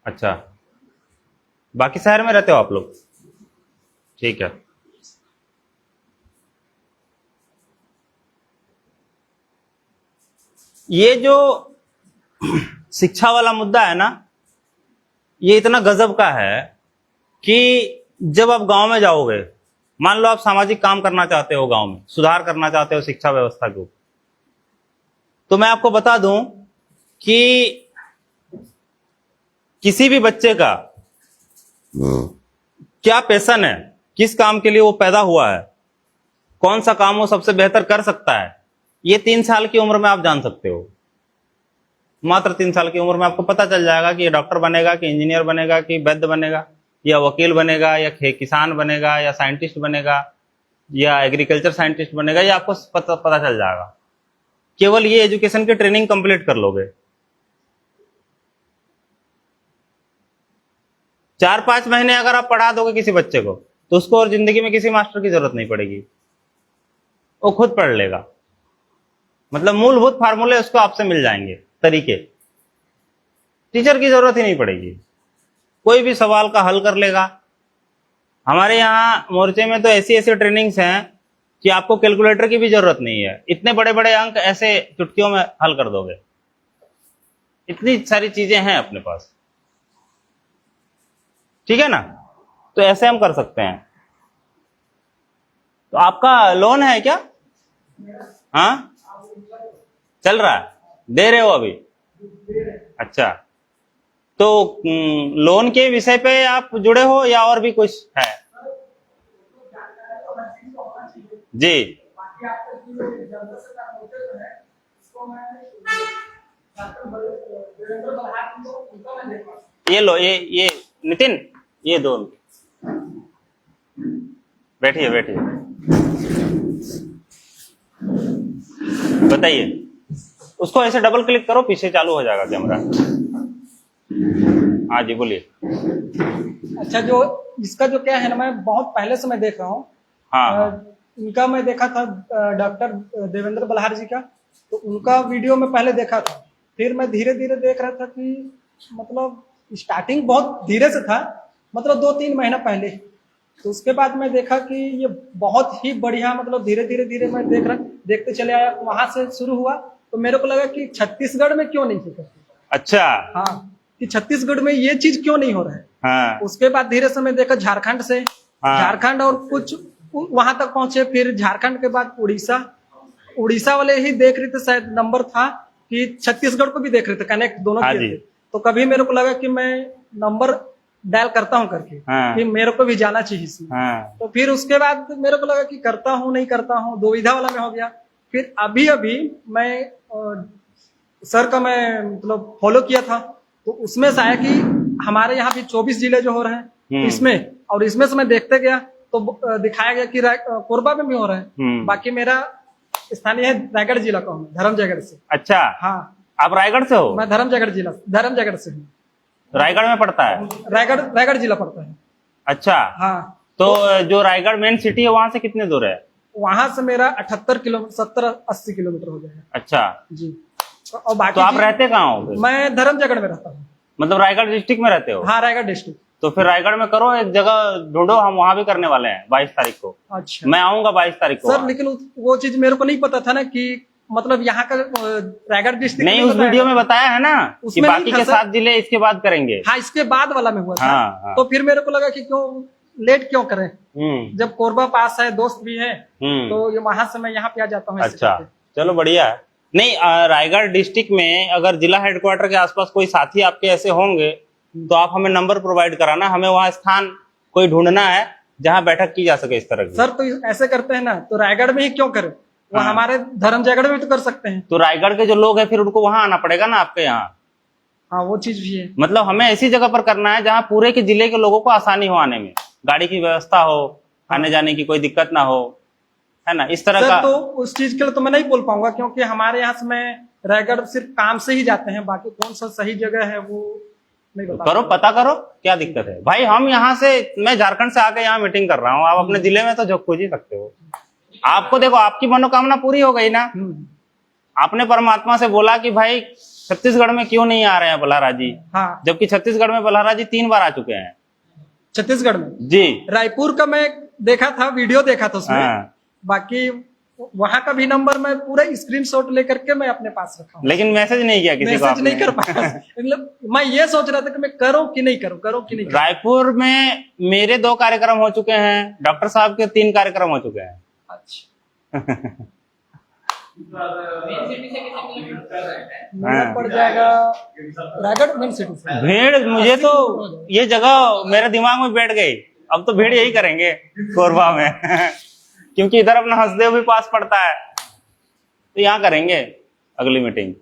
अच्छा, बाकी शहर में रहते हो आप लोग? ठीक है। ये जो शिक्षा वाला मुद्दा है ना, ये इतना गजब का है कि जब आप गांव में जाओगे, मान लो आप सामाजिक काम करना चाहते हो, गांव में सुधार करना चाहते हो शिक्षा व्यवस्था के ऊपर, तो मैं आपको बता दूं कि किसी भी बच्चे का क्या पैशन है, किस काम के लिए वो पैदा हुआ है, कौन सा काम वो सबसे बेहतर कर सकता है, ये 3 साल की उम्र में आप जान सकते हो। मात्र 3 साल की उम्र में आपको पता चल जाएगा कि ये डॉक्टर बनेगा, कि इंजीनियर बनेगा, कि वैद्य बनेगा, या वकील बनेगा, या किसान बनेगा, या साइंटिस्ट बनेगा, या एग्रीकल्चर साइंटिस्ट बनेगा, ये आपको पता चल जाएगा। केवल ये एजुकेशन की ट्रेनिंग कंप्लीट कर लोगे। 4-5 महीने अगर आप पढ़ा दोगे किसी बच्चे को, तो उसको और जिंदगी में किसी मास्टर की जरूरत नहीं पड़ेगी, वो खुद पढ़ लेगा। मतलब मूलभूत फार्मूले उसको आपसे मिल जाएंगे, तरीके, टीचर की जरूरत ही नहीं पड़ेगी, कोई भी सवाल का हल कर लेगा। हमारे यहाँ मोर्चे में तो ऐसी ऐसी ट्रेनिंग्स हैं कि आपको कैलकुलेटर की भी जरूरत नहीं है, इतने बड़े बड़े अंक ऐसे चुटकियों में हल कर दोगे। इतनी सारी चीजें हैं अपने पास, ठीक है ना। तो ऐसे हम कर सकते हैं। तो आपका लोन है क्या? हाँ, चल रहा है, दे रहे हो अभी? अच्छा, तो लोन के विषय पे आप जुड़े हो या और भी कुछ है? जी, ये लो, ये नितिन, ये दो, बैठिए बैठिए, बताइए। उसको ऐसे डबल क्लिक करो, पीछे चालू हो जाएगा कैमरा। हाँ जी, बोलिए। अच्छा, जो इसका जो क्या है ना, मैं बहुत पहले से मैं देख रहा हूँ। हाँ, इनका मैं देखा था डॉक्टर देवेंद्र बल्हार जी का। तो उनका वीडियो मैं पहले देखा था, फिर मैं धीरे धीरे देख रहा था कि मतलब स्टार्टिंग बहुत धीरे से था, मतलब 2-3 महीना पहले। तो उसके बाद मैं देखा कि ये बहुत ही बढ़िया, मतलब धीरे धीरे मैं देखते चले आया। वहां से शुरू हुआ तो मेरे को लगा कि छत्तीसगढ़ में क्यों नहीं होता। अच्छा। हाँ, कि छत्तीसगढ़ में ये चीज क्यों नहीं हो रहा है। हाँ। उसके बाद धीरे से मैं देखा झारखंड से, हाँ। झारखंड और कुछ वहां तक पहुंचे, फिर झारखंड के बाद उड़ीसा वाले ही देख रहे थे, शायद नंबर था कि छत्तीसगढ़ को भी देख रहे थे, कनेक्ट दोनों हाँ किए जी। थे। तो कभी मेरे को लगा कि मैं नंबर डायल करता हूं करके, हाँ। कि मेरे को भी जाना चाहिए इसमें। हाँ। तो फिर उसके बाद मेरे को लगा कि करता हूं नहीं करता हूं, दुविधा वाला में हो गया। फिर अभी मैं सर का मैं मतलब फॉलो किया था, तो उसमें से आया कि हमारे यहाँ भी 24 जिले जो हो रहे हैं, तो इसमें से मैं देखते गया तो दिखाया गया कि कोरबा में भी हो रहा है। बाकी मेरा स्थानीय है रायगढ़ जिला का हूँ, धर्मजयगढ़ से। अच्छा। हाँ, आप रायगढ़ से हो? मैं धर्मजयगढ़ से हूँ। रायगढ़ में पड़ता है? रायगढ़ जिला पड़ता है। अच्छा। हाँ, तो जो रायगढ़ मेन सिटी है वहां से कितने दूर है? वहां से मेरा 78 किलोमीटर, 70-80 किलोमीटर हो जाएगा। अच्छा जी। और बाकी तो आप रहते कहाँ हो फिर? मैं धर्मजयगढ़ में रहता हूँ। मतलब रायगढ़ डिस्ट्रिक्ट में रहते हो? हाँ, रायगढ़ डिस्ट्रिक्ट। तो फिर रायगढ़ में करो, एक जगह ढूंढो, हम वहां भी करने वाले हैं 22 तारीख को। अच्छा। मैं आऊंगा 22 तारीख को सर, लेकिन वो चीज मेरे को नहीं पता था ना कि मतलब यहाँ का रायगढ़ डिस्ट्रिक्ट नहीं, उस वीडियो में बताया है ना कि उसमें बाकी नहीं था के सर। 7 जिले इसके बाद करेंगे। हाँ, इसके बाद वाला में हुआ था। हाँ। तो फिर मेरे को लगा कि क्यों लेट क्यों करें, जब कोरबा पास है, दोस्त भी है, तो ये वहां से मैं यहाँ पे आ जाता हूँ। अच्छा, चलो बढ़िया है। नहीं, रायगढ़ डिस्ट्रिक्ट में अगर जिला हेडक्वार्टर के आसपास कोई साथी आपके ऐसे होंगे तो आप हमें नंबर प्रोवाइड कराना, हमें वहाँ स्थान कोई ढूंढना है जहाँ बैठक की जा सके इस तरह की। सर, तो ऐसे करते हैं ना, तो रायगढ़ में ही क्यों करें, वो हमारे धर्मजयगढ़ में भी तो कर सकते हैं। तो रायगढ़ के जो लोग हैं फिर उनको वहां आना पड़ेगा ना आपके यहाँ। हाँ, वो चीज भी है। मतलब हमें ऐसी जगह पर करना है जहाँ पूरे के जिले के लोगों को आसानी हो आने में, गाड़ी की व्यवस्था हो, आने जाने की कोई दिक्कत ना हो, है ना, इस तरह सर, का। तो उस चीज के लिए तो मैं नहीं बोल पाऊंगा, क्योंकि हमारे यहाँ से मैं रायगढ़ सिर्फ काम से ही जाते हैं, बाकी कौन सा सही जगह है वो नहीं बता। करो, पता करो क्या दिक्कत है भाई। हम यहाँ से, मैं झारखंड से आके यहाँ मीटिंग कर रहा हूँ, आप अपने जिले में तो जो खोज ही सकते हो। आपको देखो, आपकी मनोकामना पूरी हो गई ना। आपने परमात्मा से बोला कि भाई छत्तीसगढ़ में क्यों नहीं आ रहे हैं बल्हारा जी। हाँ, जबकि छत्तीसगढ़ में बल्हारा जी 3 बार आ चुके हैं। छत्तीसगढ़ में जी। रायपुर का मैं देखा था, वीडियो देखा था उसमें। हाँ। बाकी वहां का भी नंबर मैं पूरा स्क्रीनशॉट लेकर के मैं अपने पास रखा हूँ, लेकिन मैसेज नहीं किया किसी को मैसेज नहीं आपने? कर पाया। मतलब मैं ये सोच रहा था कि मैं करूँ कि नहीं करूँ, रायपुर में मेरे 2 कार्यक्रम हो चुके हैं, डॉक्टर साहब के 3 कार्यक्रम हो चुके हैं। अच्छा। मेरा पड़ जाएगा रायगढ़ मेन सिटी से। भीड़, मुझे तो ये जगह मेरे दिमाग में बैठ गई, अब तो भीड़ यही करेंगे कोरबा में क्योंकि इधर अपना हंसदेव भी पास पड़ता है, तो यहाँ करेंगे अगली मीटिंग।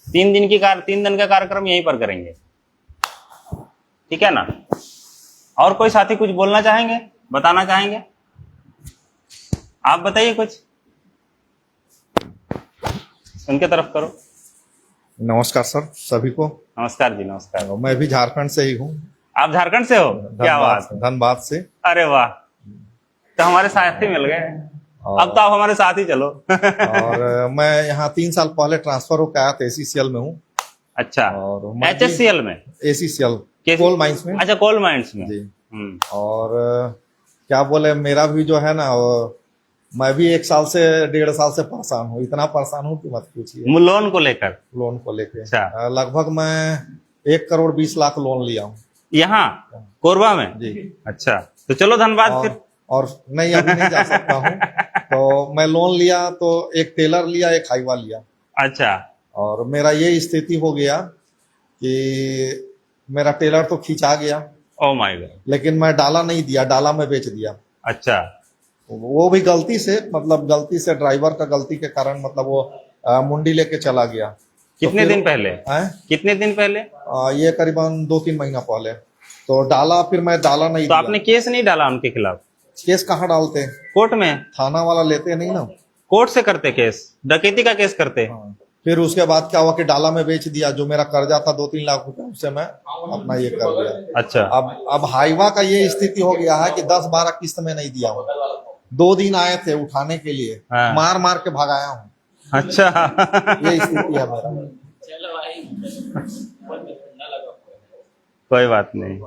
3 दिन का कार्यक्रम यहीं पर करेंगे, ठीक है ना। और कोई साथी कुछ बोलना चाहेंगे, बताना चाहेंगे? आप बताइए कुछ, उनके तरफ करो। नमस्कार सर सभी को। नमस्कार जी, नमस्कार। मैं भी झारखंड से ही हूँ। आप झारखंड से हो? क्या बात। धनबाद से। अरे वाह, तो हमारे साथी मिल गए। अब तो आप हमारे साथ ही चलो और मैं यहाँ 3 साल पहले ट्रांसफर होकर आया था, ACCL में हूँ। अच्छा, और HSCL में? ACCL कोल माइंस में। अच्छा, कोल माइंस में जी। और क्या बोले, मेरा भी जो है ना, मैं भी 1 साल से 1.5 साल से परेशान हूँ। इतना परेशान हूँ कि मत पूछिए। लोन को लेकर? लोन को लेकर। अच्छा। लगभग मैं 1 करोड़ 20 लाख लोन लिया हूँ यहाँ कोरबा में। जी। अच्छा, तो चलो धनबाद फिर। और नहीं, अभी नहीं जा सकता हूँ। तो मैं लोन लिया तो एक टेलर लिया, एक हाईवा लिया। अच्छा। और मेरा ये स्थिति हो गया कि मेरा टेलर तो खींचा गया। Oh my God. लेकिन मैं डाला नहीं दिया, डाला में बेच दिया। अच्छा। वो भी गलती से, मतलब गलती से, ड्राइवर का गलती के कारण, मतलब वो मुंडी लेके चला गया। कितने दिन पहले? कितने दिन पहले? ये करीबन 2-3 महीना पहले। तो डाला, फिर मैं डाला नहीं तो दिया। आपने केस नहीं डाला उनके खिलाफ? केस कहाँ डालते हैं? कोर्ट में। थाना वाला लेते नहीं ना। कोर्ट से करते केस, डकैती का केस करते। फिर उसके बाद क्या हुआ कि डाला में बेच दिया। जो मेरा कर्जा था 2-3 लाख रुपए, उससे मैं अपना ये कर दिया। अच्छा। अब हाईवा का ये स्थिति हो गया है कि 10-12 किस्त में नहीं दिया हूँ। 2 दिन आए थे उठाने के लिए, मार मार के भगाया हूँ। अच्छा ये स्थिति है मेरा। चलो भाई, बहुत ठंडा लगा हुआ है। कोई बात नहीं,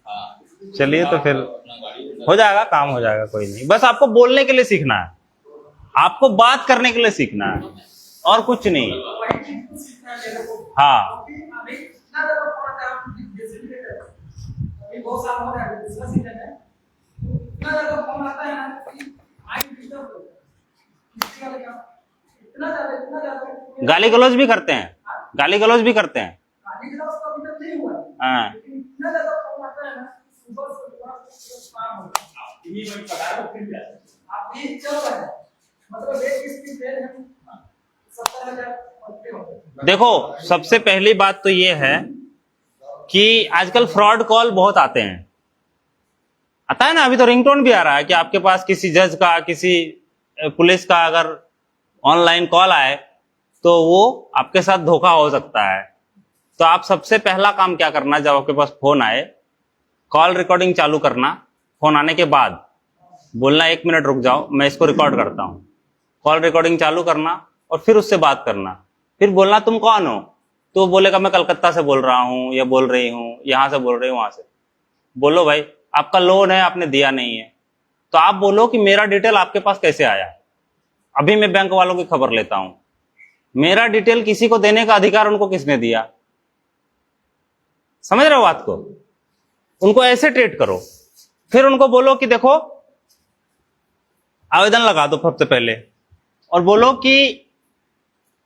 हाँ, चलिए तो फिर अपना गाड़ी हो जाएगा, काम हो जाएगा, कोई नहीं। बस आपको बोलने के लिए सीखना है, आपको बात करने के लिए सीखना है, और कुछ नहीं। हाँ अभी इतना ज्यादा फोन आता है, अभी बहुत साल हो गया है, दूसरा सीजन है, इतना ज्यादा फोन आता है ना कि माइंड डिस्टर्ब हो जाता है। किसी का क्या, इतना ज्यादा गाली गलौज भी करते हैं, गाली गलौज भी करते हैं। गाली गलौज तो अभी तक नहीं हुआ है, हाँ लेकिन इतना ज्यादा फोन आता है ना, सुबह से पूरा काम हो जाता है। यही वही पढ़ा रहा हूँ, फिर क्या? आप ये चल रहा है, मतलब एक स्पीड दे रहे हैं 70,000 पत्ते हो गए। देखो, सबसे पहली बात तो ये है कि आजकल फ्रॉड कॉल बहुत आते हैं, आता है ना। अभी तो रिंगटोन भी आ रहा है कि आपके पास किसी जज का, किसी पुलिस का अगर ऑनलाइन कॉल आए तो वो आपके साथ धोखा हो सकता है। तो आप सबसे पहला काम क्या करना, जब आपके पास फोन आए, कॉल रिकॉर्डिंग चालू करना। फोन आने के बाद बोलना 1 मिनट रुक जाओ, मैं इसको रिकॉर्ड करता हूँ। कॉल रिकॉर्डिंग चालू करना और फिर उससे बात करना। फिर बोलना तुम कौन हो, तो वो बोलेगा मैं कलकत्ता से बोल रहा हूँ, या बोल रही हूँ, यहाँ से बोल रही हूँ, वहां से। बोलो भाई आपका लोन है, आपने दिया नहीं है, तो आप बोलो कि मेरा डिटेल आपके पास कैसे आया, अभी मैं बैंक वालों की खबर लेता हूं। मेरा डिटेल किसी को देने का अधिकार उनको किसने दिया? समझ रहे हो बात को? उनको ऐसे ट्रीट करो। फिर उनको बोलो कि देखो, आवेदन लगा दो सबसे पहले, और बोलो कि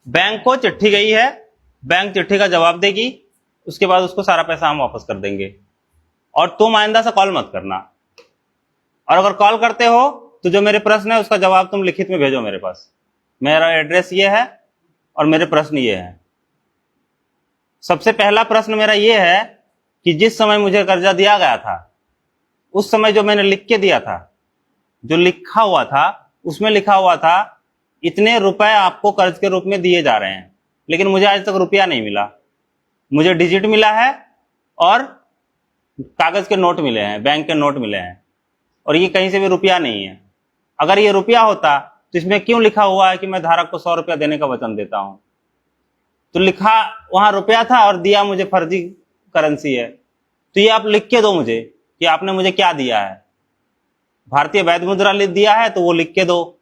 बैंक को चिट्ठी गई है, बैंक चिट्ठी का जवाब देगी, उसके बाद उसको सारा पैसा हम वापस कर देंगे, और तुम आइंदा से कॉल मत करना। और अगर कॉल करते हो तो जो मेरे प्रश्न है उसका जवाब तुम लिखित में भेजो मेरे पास। मेरा एड्रेस ये है और मेरे प्रश्न ये हैं। सबसे पहला प्रश्न मेरा ये है कि जिस समय मुझे कर्जा दिया गया था, उस समय जो मैंने लिख के दिया था, जो लिखा हुआ था, उसमें लिखा हुआ था इतने रुपए आपको कर्ज के रूप में दिए जा रहे हैं, लेकिन मुझे आज तक रुपया नहीं मिला। मुझे डिजिट मिला है और कागज के नोट मिले हैं, बैंक के नोट मिले हैं, और ये कहीं से भी रुपया नहीं है। अगर ये रुपया होता तो इसमें क्यों लिखा हुआ है कि मैं धारक को 100 रुपया देने का वचन देता हूं? तो लिखा वहां रुपया था और दिया मुझे फर्जी करेंसी है। तो ये आप लिख के दो मुझे कि आपने मुझे क्या दिया है। भारतीय वैध मुद्रा दिया है तो वो लिख के दो।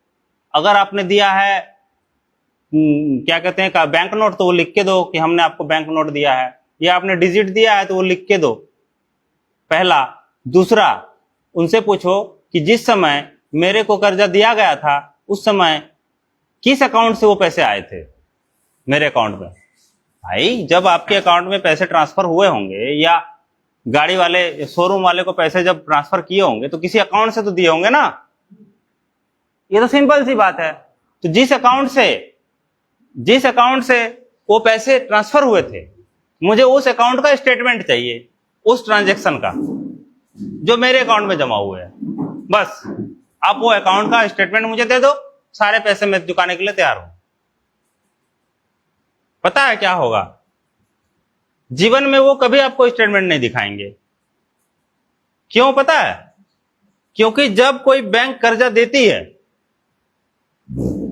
अगर आपने दिया है क्या कहते हैं का बैंक नोट, तो वो लिख के दो कि हमने आपको बैंक नोट दिया है। या आपने डिजिट दिया है तो वो लिख के दो, पहला। दूसरा, उनसे पूछो कि जिस समय मेरे को कर्जा दिया गया था उस समय किस अकाउंट से वो पैसे आए थे मेरे अकाउंट में। भाई जब आपके अकाउंट में पैसे ट्रांसफर हुए होंगे या गाड़ी वाले, शोरूम वाले को पैसे जब ट्रांसफर किए होंगे तो किसी अकाउंट से तो दिए होंगे ना। ये तो सिंपल सी बात है। तो जिस अकाउंट से वो पैसे ट्रांसफर हुए थे, मुझे उस अकाउंट का स्टेटमेंट चाहिए, उस ट्रांजैक्शन का जो मेरे अकाउंट में जमा हुए हैं। बस आप वो अकाउंट का स्टेटमेंट मुझे दे दो, सारे पैसे मैं चुकाने के लिए तैयार हूं। पता है क्या होगा? जीवन में वो कभी आपको स्टेटमेंट नहीं दिखाएंगे। क्यों पता है? क्योंकि जब कोई बैंक कर्जा देती है,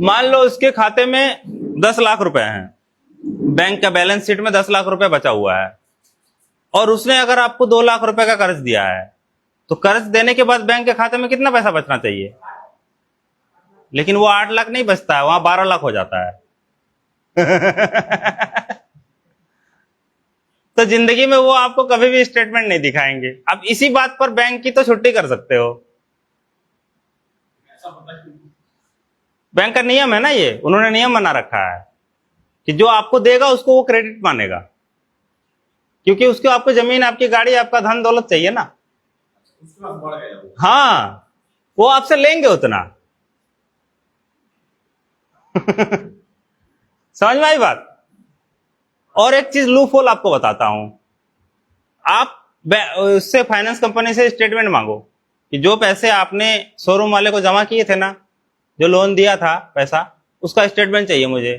मान लो उसके खाते में 10 लाख रुपए हैं, बैंक का बैलेंस शीट में 10 लाख रुपए बचा हुआ है, और उसने अगर आपको 2 लाख रुपए का कर्ज दिया है, तो कर्ज देने के बाद बैंक के खाते में कितना पैसा बचना चाहिए? लेकिन वो 8 लाख नहीं बचता है, वहां 12 लाख हो जाता है। तो जिंदगी में वो आपको कभी भी स्टेटमेंट नहीं दिखाएंगे। अब इसी बात पर बैंक की तो छुट्टी कर सकते हो। ऐसा होता है। बैंक का नियम है ना, ये उन्होंने नियम बना रखा है कि जो आपको देगा उसको वो क्रेडिट मानेगा, क्योंकि उसको आपको जमीन, आपकी गाड़ी, आपका धन दौलत चाहिए ना। उसके बाद बढ़ गया वो। हाँ, वो आपसे लेंगे उतना। समझ में आई बात? और एक चीज लूप होल आपको बताता हूं। आप उससे, फाइनेंस कंपनी से स्टेटमेंट मांगो कि जो पैसे आपने शोरूम वाले को जमा किए थे ना, जो लोन दिया था पैसा, उसका स्टेटमेंट चाहिए मुझे।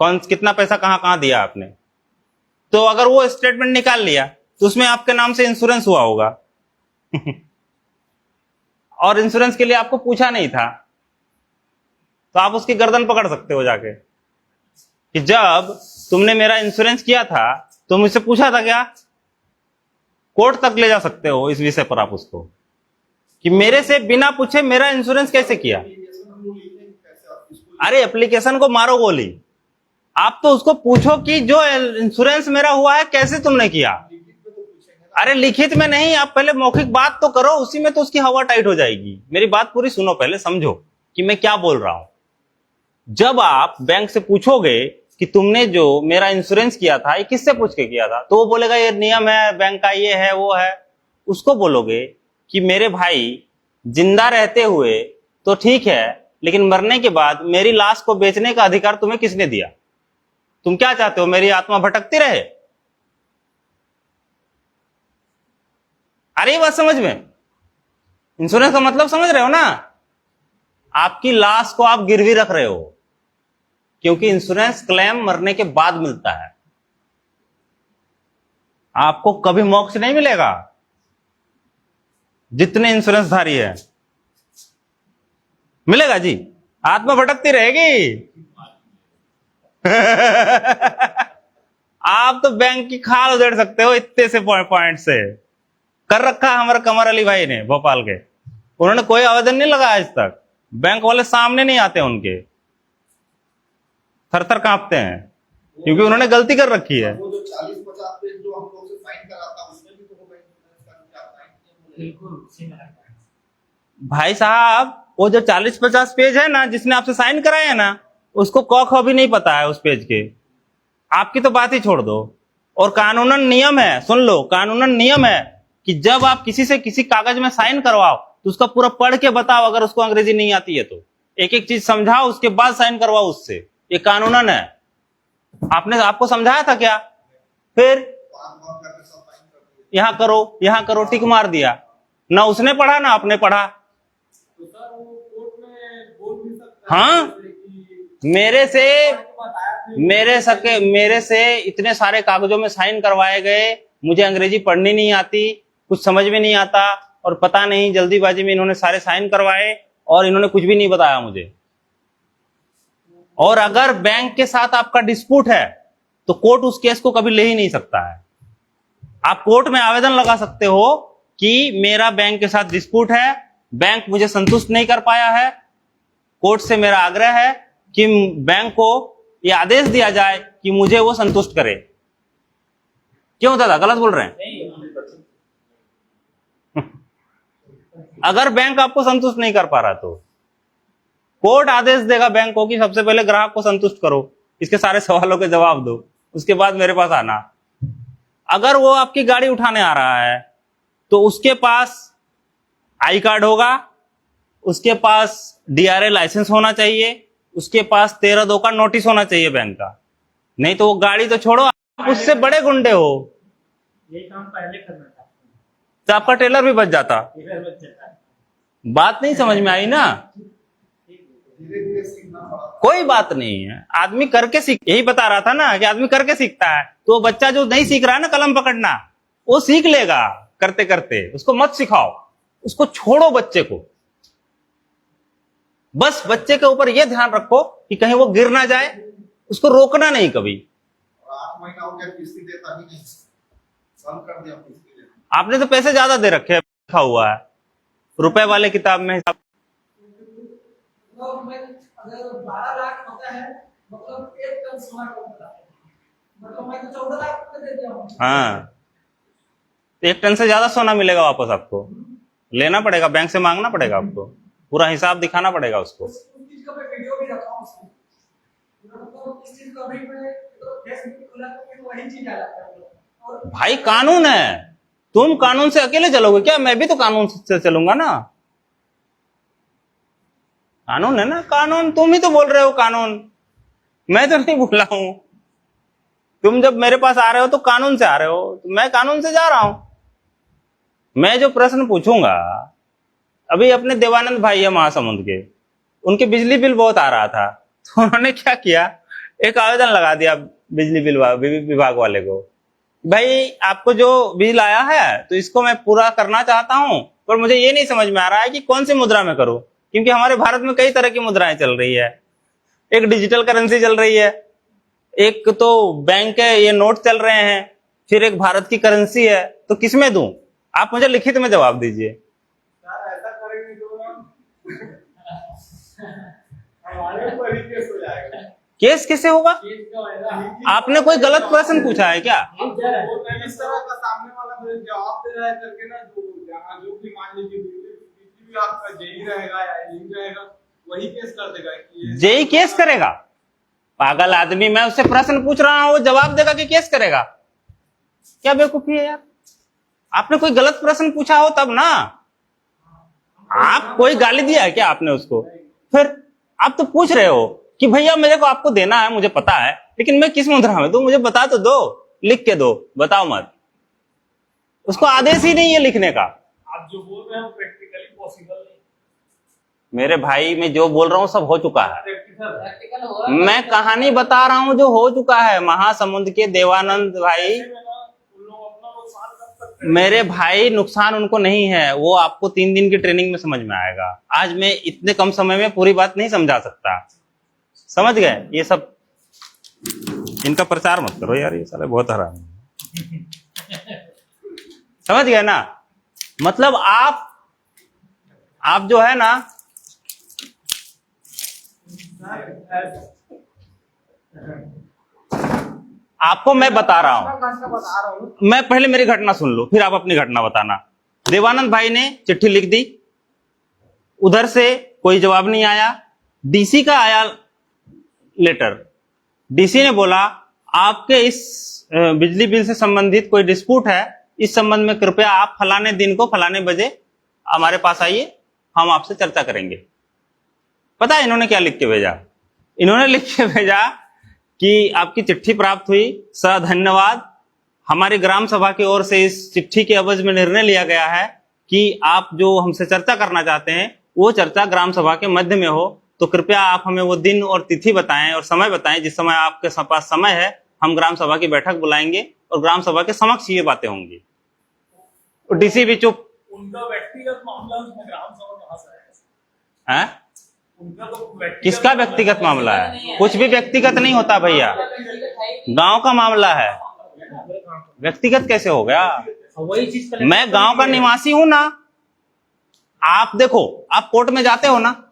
कितना पैसा कहां कहां दिया आपने। तो अगर वो स्टेटमेंट निकाल लिया तो उसमें आपके नाम से इंश्योरेंस हुआ होगा। और इंश्योरेंस के लिए आपको पूछा नहीं था, तो आप उसकी गर्दन पकड़ सकते हो जाके कि जब तुमने मेरा इंश्योरेंस किया था तो मुझसे पूछा था क्या? कोर्ट तक ले जा सकते हो इस विषय पर आप उसको कि मेरे से बिना पूछे मेरा इंश्योरेंस कैसे किया। अरे एप्लीकेशन को मारो गोली, आप तो उसको पूछो कि जो इंश्योरेंस मेरा हुआ है कैसे तुमने किया। अरे लिखित में नहीं, आप पहले मौखिक बात तो करो, उसी में तो उसकी हवा टाइट हो जाएगी। मेरी बात पूरी सुनो, पहले समझो कि मैं क्या बोल रहा हूं। जब आप बैंक से पूछोगे कि तुमने जो मेरा इंश्योरेंस किया था ये किससे पूछ के किया था, तो वो बोलेगा ये नियम है बैंक का, ये है वो है। उसको बोलोगे कि मेरे भाई जिंदा रहते हुए तो ठीक है, लेकिन मरने के बाद मेरी लाश को बेचने का अधिकार तुम्हें किसने दिया? तुम क्या चाहते हो, मेरी आत्मा भटकती रहे? अरे ये बात समझ में, इंश्योरेंस का मतलब समझ रहे हो ना? आपकी लाश को आप गिरवी रख रहे हो, क्योंकि इंश्योरेंस क्लेम मरने के बाद मिलता है। आपको कभी मोक्ष नहीं मिलेगा जितने इंश्योरेंस धारी है। मिलेगा जी? आत्मा भटकती रहेगी। आप तो बैंक की खाल उधेड़ सकते हो इतने से पॉइंट से। कर रखा हमारे कमर अली भाई ने भोपाल के, उन्होंने कोई आवेदन नहीं लगाया आज तक। बैंक वाले सामने नहीं आते, उनके थर-थर कांपते हैं क्योंकि उन्होंने गलती कर रखी है। वो जो 40-50 पेज जो हम लोग से साइन कराता उसमें भी तो वो बैंक का साइन बिल्कुल भाई साहब, वो जो 40-50 पेज है ना जिसने आपसे साइन कराए है ना, उसको क ख भी नहीं पता है उस पेज के। आपकी तो बात ही छोड़ दो। और कानूनन नियम है, सुन लो, कानूनन नियम है कि जब आप किसी से किसी कागज में साइन करवाओ तो उसका पूरा पढ़ के बताओ, अगर उसको अंग्रेजी नहीं आती है तो एक एक चीज समझाओ, उसके बाद साइन करवाओ उससे। ये कानूनन है। आपको समझाया था क्या? फिर यहां करो टिक मार दिया। ना उसने पढ़ा ना आपने पढ़ा। तो सर वो कोर्ट में बोल भी सकता है हाँ, कि मेरे से इतने सारे कागजों में साइन करवाए गए, मुझे अंग्रेजी पढ़नी नहीं आती, कुछ समझ में नहीं आता, और पता नहीं जल्दीबाजी में इन्होंने सारे साइन करवाए और इन्होंने कुछ भी नहीं बताया मुझे। और अगर बैंक के साथ आपका डिस्प्यूट है तो कोर्ट उस केस को कभी ले ही नहीं सकता है। आप कोर्ट में आवेदन लगा सकते हो कि मेरा बैंक के साथ डिस्प्यूट है, बैंक मुझे संतुष्ट नहीं कर पाया है, कोर्ट से मेरा आग्रह है कि बैंक को यह आदेश दिया जाए कि मुझे वो संतुष्ट करे। क्यों दादा, गलत बोल रहे हैं? अगर बैंक आपको संतुष्ट नहीं कर पा रहा तो कोर्ट आदेश देगा बैंक को कि सबसे पहले ग्राहक को संतुष्ट करो, इसके सारे सवालों के जवाब दो, उसके बाद मेरे पास आना। अगर वो आपकी गाड़ी उठाने आ रहा है तो उसके पास आई कार्ड होगा, उसके पास डीआरए लाइसेंस होना चाहिए, उसके पास 13(2) का नोटिस होना चाहिए बैंक का। नहीं तो वो गाड़ी तो छोड़ो, आप उससे बड़े गुंडे हो, ये काम पहले करना था, तो आपका टेलर भी बच जाता। इधर बच जाता है। बात नहीं समझ में आई ना? धीरे-धीरे सीखना पड़ा। कोई बात नहीं है, आदमी करके सीख, यही बता रहा था ना कि आदमी करके सीखता है। तो बच्चा जो नहीं सीख रहा है ना कलम पकड़ना, वो सीख लेगा करते करते। उसको मत सिखाओ, उसको छोड़ो बच्चे को। बस बच्चे के ऊपर यह ध्यान रखो कि कहीं वो गिर ना जाए, उसको रोकना नहीं कभी। और 8 महीना हो गया किस्ती देता ही नहीं, बंद कर दिया किस्ती देना। आपने तो पैसे ज्यादा दे रखे हैं, लिखा हुआ है रुपए वाले किताब में। मतलब मैं अगर 12 लाख होता है मतलब 1 टन सोना का होता है, मतलब मैं तो 14 लाख रुपए दे दिया हूँ। हाँ, 1 टन से ज्यादा सोना मिलेगा वापस आपको। लेना पड़ेगा, बैंक से मांगना पड़ेगा आपको, पूरा हिसाब दिखाना पड़ेगा उसको। उस चीज का मैं वीडियो भी रखा हूँ उसमें, मतलब इस चीज का भी मैं तो फेसबुक खुला तो फिर वही चीज आ जाता है। और भाई कानून है, तुम कानून से अकेले चलोगे क्या? मैं भी तो कानून से चलूंगा ना। कानून है ना, कानून। तुम ही तो बोल रहे हो कानून, मैं तो नहीं बोला हूं। तुम जब मेरे पास आ रहे हो तो कानून से आ रहे हो, तो मैं कानून से जा रहा हूं। मैं जो प्रश्न पूछूंगा, अभी अपने देवानंद भाई है महासमुंद के, उनके बिजली बिल बहुत आ रहा था, तो उन्होंने क्या किया, एक आवेदन लगा दिया बिजली बिल विभाग वाले को, भाई आपको जो बिल आया है तो इसको मैं पूरा करना चाहता हूं, पर मुझे ये नहीं समझ में आ रहा है कि कौन सी मुद्रा में करूं, क्योंकि हमारे भारत में कई तरह की मुद्राएं चल रही है। एक डिजिटल करेंसी चल रही है, एक तो बैंक है, ये नोट चल रहे हैं, फिर एक भारत की करेंसी है, तो किसमें दूं? आप मुझे लिखित में जवाब दीजिए। सर ऐसा करेंगे तो हमारे ऊपर ही केस हो जाएगा। केस कैसे होगा? आपने कोई गलत प्रश्न पूछा है क्या? इस तरह का सामने वाला मुझे जवाब दे रहा है करके ना, जो भी मान लीजिए भी आपका जेई रहेगा या एलिंग रहेगा, वही केस कर देगा कि जेई केस करेगा? पागल आदमी, मैं उससे प्रश्न पूछ रहा हूं, वो जवाब देगा कि केस करेगा? क्या बेवकूफी है यार। आपने कोई गलत प्रश्न पूछा हो तब ना। आप कोई गाली दिया है क्या आपने उसको? फिर आप तो पूछ रहे हो कि भैया मेरे को आपको देना है, मुझे पता है, लेकिन मैं किस मुद्रा में दूं, मुझे बता तो दो, लिख के दो, बताओ मत। उसको आदेश ही नहीं है लिखने का। आप जो बोल रहे हैं प्रैक्टिकली पॉसिबल नहीं। मेरे भाई, मैं जो बोल रहा हूं सब हो चुका है। प्रैक्टिकल हो रहा है। मैं कहानी बता रहा हूं जो हो चुका है। महासमुंद के देवानंद भाई, मेरे भाई, नुकसान उनको नहीं है, वो आपको 3 दिन की ट्रेनिंग में समझ में आएगा। आज मैं इतने कम समय में पूरी बात नहीं समझा सकता, समझ गए? ये सब इनका प्रचार मत करो यार, ये साले बहुत हराम है। समझ गए ना? मतलब आप जो है ना, आपको मैं बता रहा हूं, मैं पहले मेरी घटना सुन लो, फिर आप अपनी घटना बताना। देवानंद भाई ने चिट्ठी लिख दी, उधर से कोई जवाब नहीं आया। डीसी का आया लेटर, डीसी ने बोला आपके इस बिजली बिल से संबंधित कोई डिस्प्यूट है, इस संबंध में कृपया आप फलाने दिन को फलाने बजे हमारे पास आइए, हम आपसे चर्चा करेंगे। पता है इन्होंने क्या लिख के भेजा? इन्होंने लिख के भेजा कि आपकी चिट्ठी प्राप्त हुई, सर धन्यवाद, हमारी ग्राम सभा की ओर से इस चिट्ठी के एवज में निर्णय लिया गया है कि आप जो हमसे चर्चा करना चाहते हैं वो चर्चा ग्राम सभा के मध्य में हो, तो कृपया आप हमें वो दिन और तिथि बताएं और समय बताएं, जिस समय आपके पास समय है हम ग्राम सभा की बैठक बुलाएंगे और ग्राम सभा के समक्ष ये बातें होंगी। और डीसी भी चुप। उनका व्यक्तिगत मामला उसमें ग्राम सभा कहां से आया? है उनका तो किसका व्यक्तिगत मामला है? कुछ भी व्यक्तिगत नहीं होता भैया, गांव का मामला है। व्यक्तिगत कैसे हो गया? वही चीज मैं गांव का निवासी हूं ना। आप देखो, आप कोर्ट में जाते हो ना?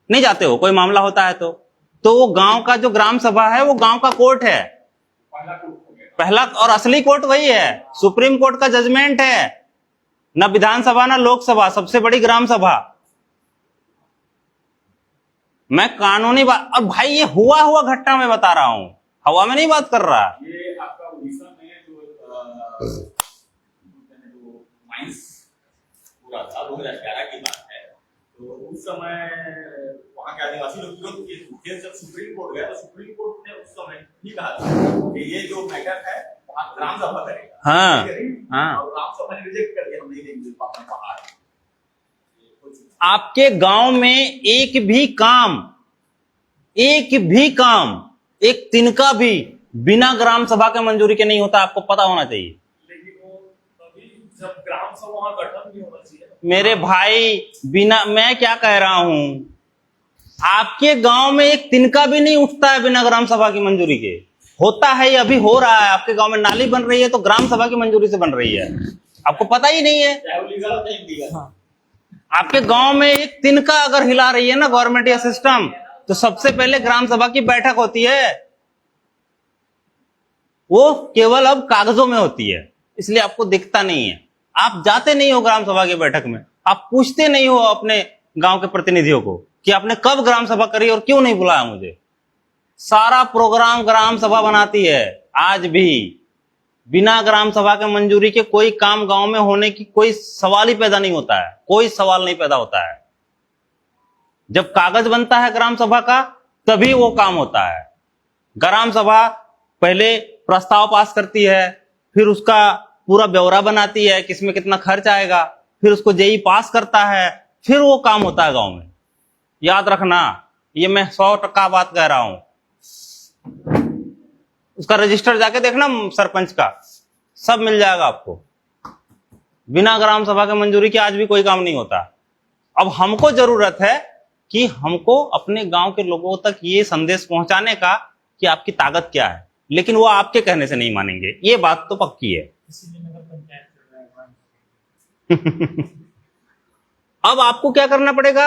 नहीं जाते हो? कोई मामला होता है तो वो गांव का जो ग्राम सभा है वो गांव का कोर्ट है, पहला और असली कोर्ट वही है। सुप्रीम कोर्ट का जजमेंट है, ना विधानसभा ना लोकसभा, सबसे बड़ी ग्राम सभा। मैं कानूनी बात, अब भाई ये हुआ हुआ घटना मैं बता रहा हूं, हवा में नहीं बात कर रहा। ये आपका उड़ीसा में जो माइंस पूरा था 2011 की बात है, तो उस समय वहाँ के आदिवासी लोग विरोध, जब सुप्रीम कोर्ट गया तो सुप्रीम कोर्ट ने उस समय ही कहा था कि ये जो मैटर है वहाँ ग्राम सभा करेगा। हाँ, हाँ। और ग्राम सभा ने रिजेक्ट कर दिया, हम नहीं देंगे पहाड़। आपके गांव में एक भी काम, एक तिनका भी बिना ग्राम सभा के मंजूरी के नहीं होता, आपको पता होना चाहिए। लेकिन वो तभी जब ग्राम सभा गठन भी होना चाहिए। मेरे भाई, बिना, मैं क्या कह रहा हूं, आपके गांव में एक तिनका भी नहीं उठता है बिना ग्राम सभा की मंजूरी के। होता है, ये अभी हो रहा है। आपके गांव में नाली बन रही है तो ग्राम सभा की मंजूरी से बन रही है, आपको पता ही नहीं है। चाहे वो लीगल हो चाहे इलीगल। हाँ। आपके गांव में एक तिनका अगर हिला रही है ना गवर्नमेंट या सिस्टम, तो सबसे पहले ग्राम सभा की बैठक होती है। वो केवल अब कागजों में होती है, इसलिए आपको दिखता नहीं है। आप जाते नहीं हो ग्राम सभा की बैठक में, आप पूछते नहीं हो अपने गांव के प्रतिनिधियों को कि आपने कब ग्राम सभा करी और क्यों नहीं बुलाया मुझे। सारा प्रोग्राम ग्राम सभा बनाती है। आज भी बिना ग्राम सभा के मंजूरी के कोई काम गांव में होने की कोई सवाल ही पैदा नहीं होता है, कोई सवाल नहीं पैदा होता है। जब कागज बनता है ग्राम सभा का तभी वो काम होता है। ग्राम सभा पहले प्रस्ताव पास करती है, फिर उसका पूरा ब्यौरा बनाती है, किसमें कितना खर्च आएगा, फिर उसको जेई पास करता है, फिर वो काम होता है गांव में। याद रखना, ये मैं 100% बात कह रहा हूं। उसका रजिस्टर जाके देखना सरपंच का, सब मिल जाएगा आपको। बिना ग्राम सभा के मंजूरी के आज भी कोई काम नहीं होता। अब हमको जरूरत है कि हमको अपने गांव के लोगों तक ये संदेश पहुंचाने का कि आपकी ताकत क्या है, लेकिन वो आपके कहने से नहीं मानेंगे, ये बात तो पक्की है। अब आपको क्या करना पड़ेगा,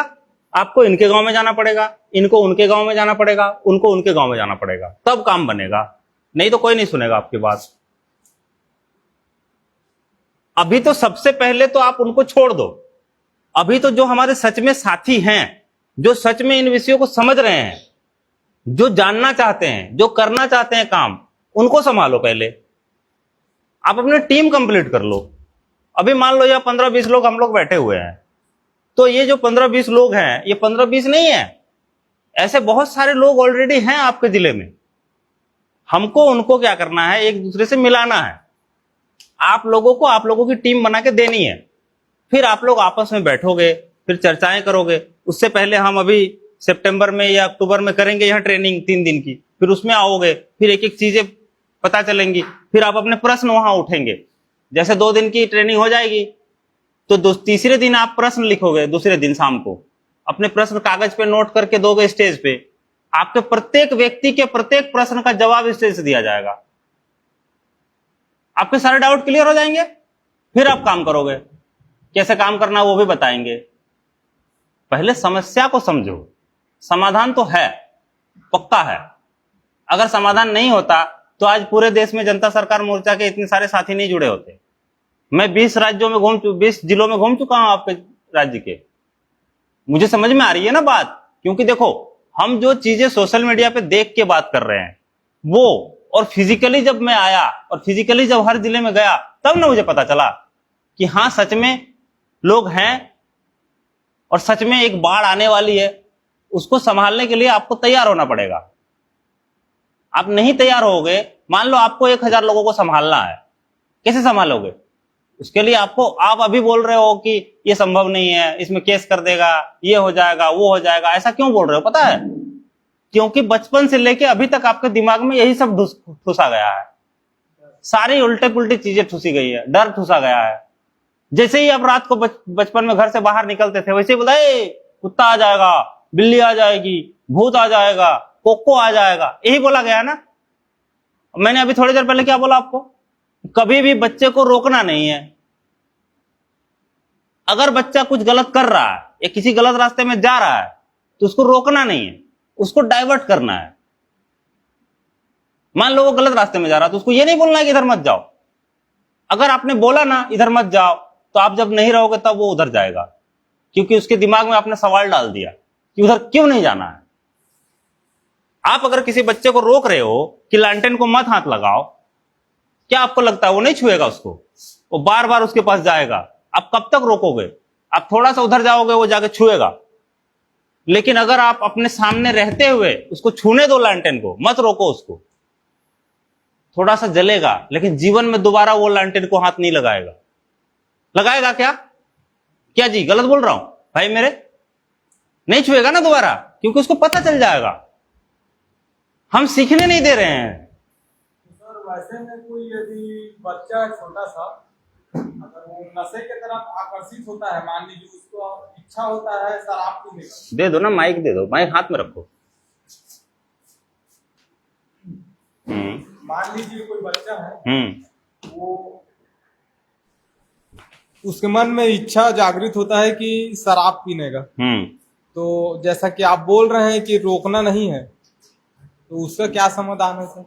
आपको इनके गांव में जाना पड़ेगा, इनको उनके गांव में जाना पड़ेगा, उनको उनके गांव में जाना पड़ेगा, तब काम बनेगा, नहीं तो कोई नहीं सुनेगा आपकी बात। अभी तो सबसे पहले तो आप उनको छोड़ दो। अभी तो जो हमारे सच में साथी हैं, जो सच में इन विषयों को समझ रहे हैं, जो जानना चाहते हैं, जो करना चाहते हैं काम, उनको संभालो पहले। आप अपनी टीम कंप्लीट कर लो। अभी मान लो या 15-20 लोग हम लोग बैठे हुए हैं, तो ये जो 15-20 लोग हैं, ये 15-20 नहीं है, ऐसे बहुत सारे लोग ऑलरेडी हैं आपके जिले में। हमको उनको क्या करना है, एक दूसरे से मिलाना है। आप लोगों को आप लोगों की टीम बना के देनी है, फिर आप लोग आपस में बैठोगे, फिर चर्चाएं करोगे। उससे पहले हम अभी सितंबर में या अक्टूबर में करेंगे यहाँ ट्रेनिंग 3 दिन की, फिर उसमें आओगे, फिर एक एक चीजें पता चलेंगी, फिर आप अपने प्रश्न वहां उठेंगे। जैसे 2 दिन की ट्रेनिंग हो जाएगी तो तीसरे दिन आप प्रश्न लिखोगे, दूसरे दिन शाम को अपने प्रश्न कागज पे नोट करके दोगे स्टेज पे। आपके प्रत्येक व्यक्ति के प्रत्येक प्रश्न का जवाब स्टेज से दिया जाएगा। आपके सारे डाउट क्लियर हो जाएंगे, फिर आप काम करोगे। कैसे काम करना वो भी बताएंगे। पहले समस्या को समझो, समाधान तो है, पक्का है। अगर समाधान नहीं होता तो आज पूरे देश में जनता सरकार मोर्चा के इतने सारे साथी नहीं जुड़े होते। मैं 20 जिलों में घूम चुका हूं आपके राज्य के। मुझे समझ में आ रही है ना बात, क्योंकि देखो हम जो चीजें सोशल मीडिया पे देख के बात कर रहे हैं वो, और फिजिकली जब मैं आया और फिजिकली जब हर जिले में गया, तब ना मुझे पता चला कि हाँ सच में लोग हैं और सच में एक बाढ़ आने वाली है। उसको संभालने के लिए आपको तैयार होना पड़ेगा। आप नहीं तैयार होगे, मान लो आपको 1000 लोगों को संभालना है, कैसे संभालोगे? उसके लिए आप अभी बोल रहे हो कि ये संभव नहीं है, इसमें केस कर देगा, ये हो जाएगा, वो हो जाएगा। ऐसा क्यों बोल रहे हो पता है? क्योंकि बचपन से लेके अभी तक आपके दिमाग में यही सब ठुसा गया है। सारी उल्टे पुल्टी चीजें ठुसी गई है, डर ठुसा गया है। जैसे ही आप रात को बचपन में घर से बाहर निकलते थे, वैसे ही बोला कुत्ता आ जाएगा, बिल्ली आ जाएगी, भूत आ जाएगा, कोको आ जाएगा, यही बोला गया ना। मैंने अभी थोड़ी देर पहले क्या बोला आपको? कभी भी बच्चे को रोकना नहीं है। अगर बच्चा कुछ गलत कर रहा है या किसी गलत रास्ते में जा रहा है तो उसको रोकना नहीं है, उसको डाइवर्ट करना है। मान लो वो गलत रास्ते में जा रहा है तो उसको ये नहीं बोलना है कि इधर मत जाओ। अगर आपने बोला ना इधर मत जाओ, तो आप जब नहीं रहोगे तब वो उधर जाएगा, क्योंकि उसके दिमाग में आपने सवाल डाल दिया कि उधर क्यों नहीं जाना है। आप अगर किसी बच्चे को रोक रहे हो कि लालटेन को मत हाथ लगाओ, क्या आपको लगता है वो नहीं छुएगा उसको? वो बार बार उसके पास जाएगा। आप कब तक रोकोगे? आप थोड़ा सा उधर जाओगे, वो जाके छुएगा। लेकिन अगर आप अपने सामने रहते हुए उसको छूने दो, लालटेन को मत रोको, उसको थोड़ा सा जलेगा, लेकिन जीवन में दोबारा वो लालटेन को हाथ नहीं लगाएगा। लगाएगा क्या? क्या जी गलत बोल रहा हूं भाई मेरे? नहीं छुएगा ना दोबारा, क्योंकि उसको पता चल जाएगा। हम सीखने नहीं दे रहे हैं। सर वैसे में कोई यदि बच्चा छोटा सा अगर वो नशे की तरफ आकर्षित होता है, मान लीजिए उसको इच्छा होता है शराब पीने का, दे दो ना माइक, दे दो माइक, हाथ में रखो। मान लीजिए कोई बच्चा है, वो उसके मन में इच्छा जागृत होता है कि शराब पीने का, तो जैसा कि आप बोल रहे हैं कि रोकना नहीं है, तो उसका क्या समाधान है सर?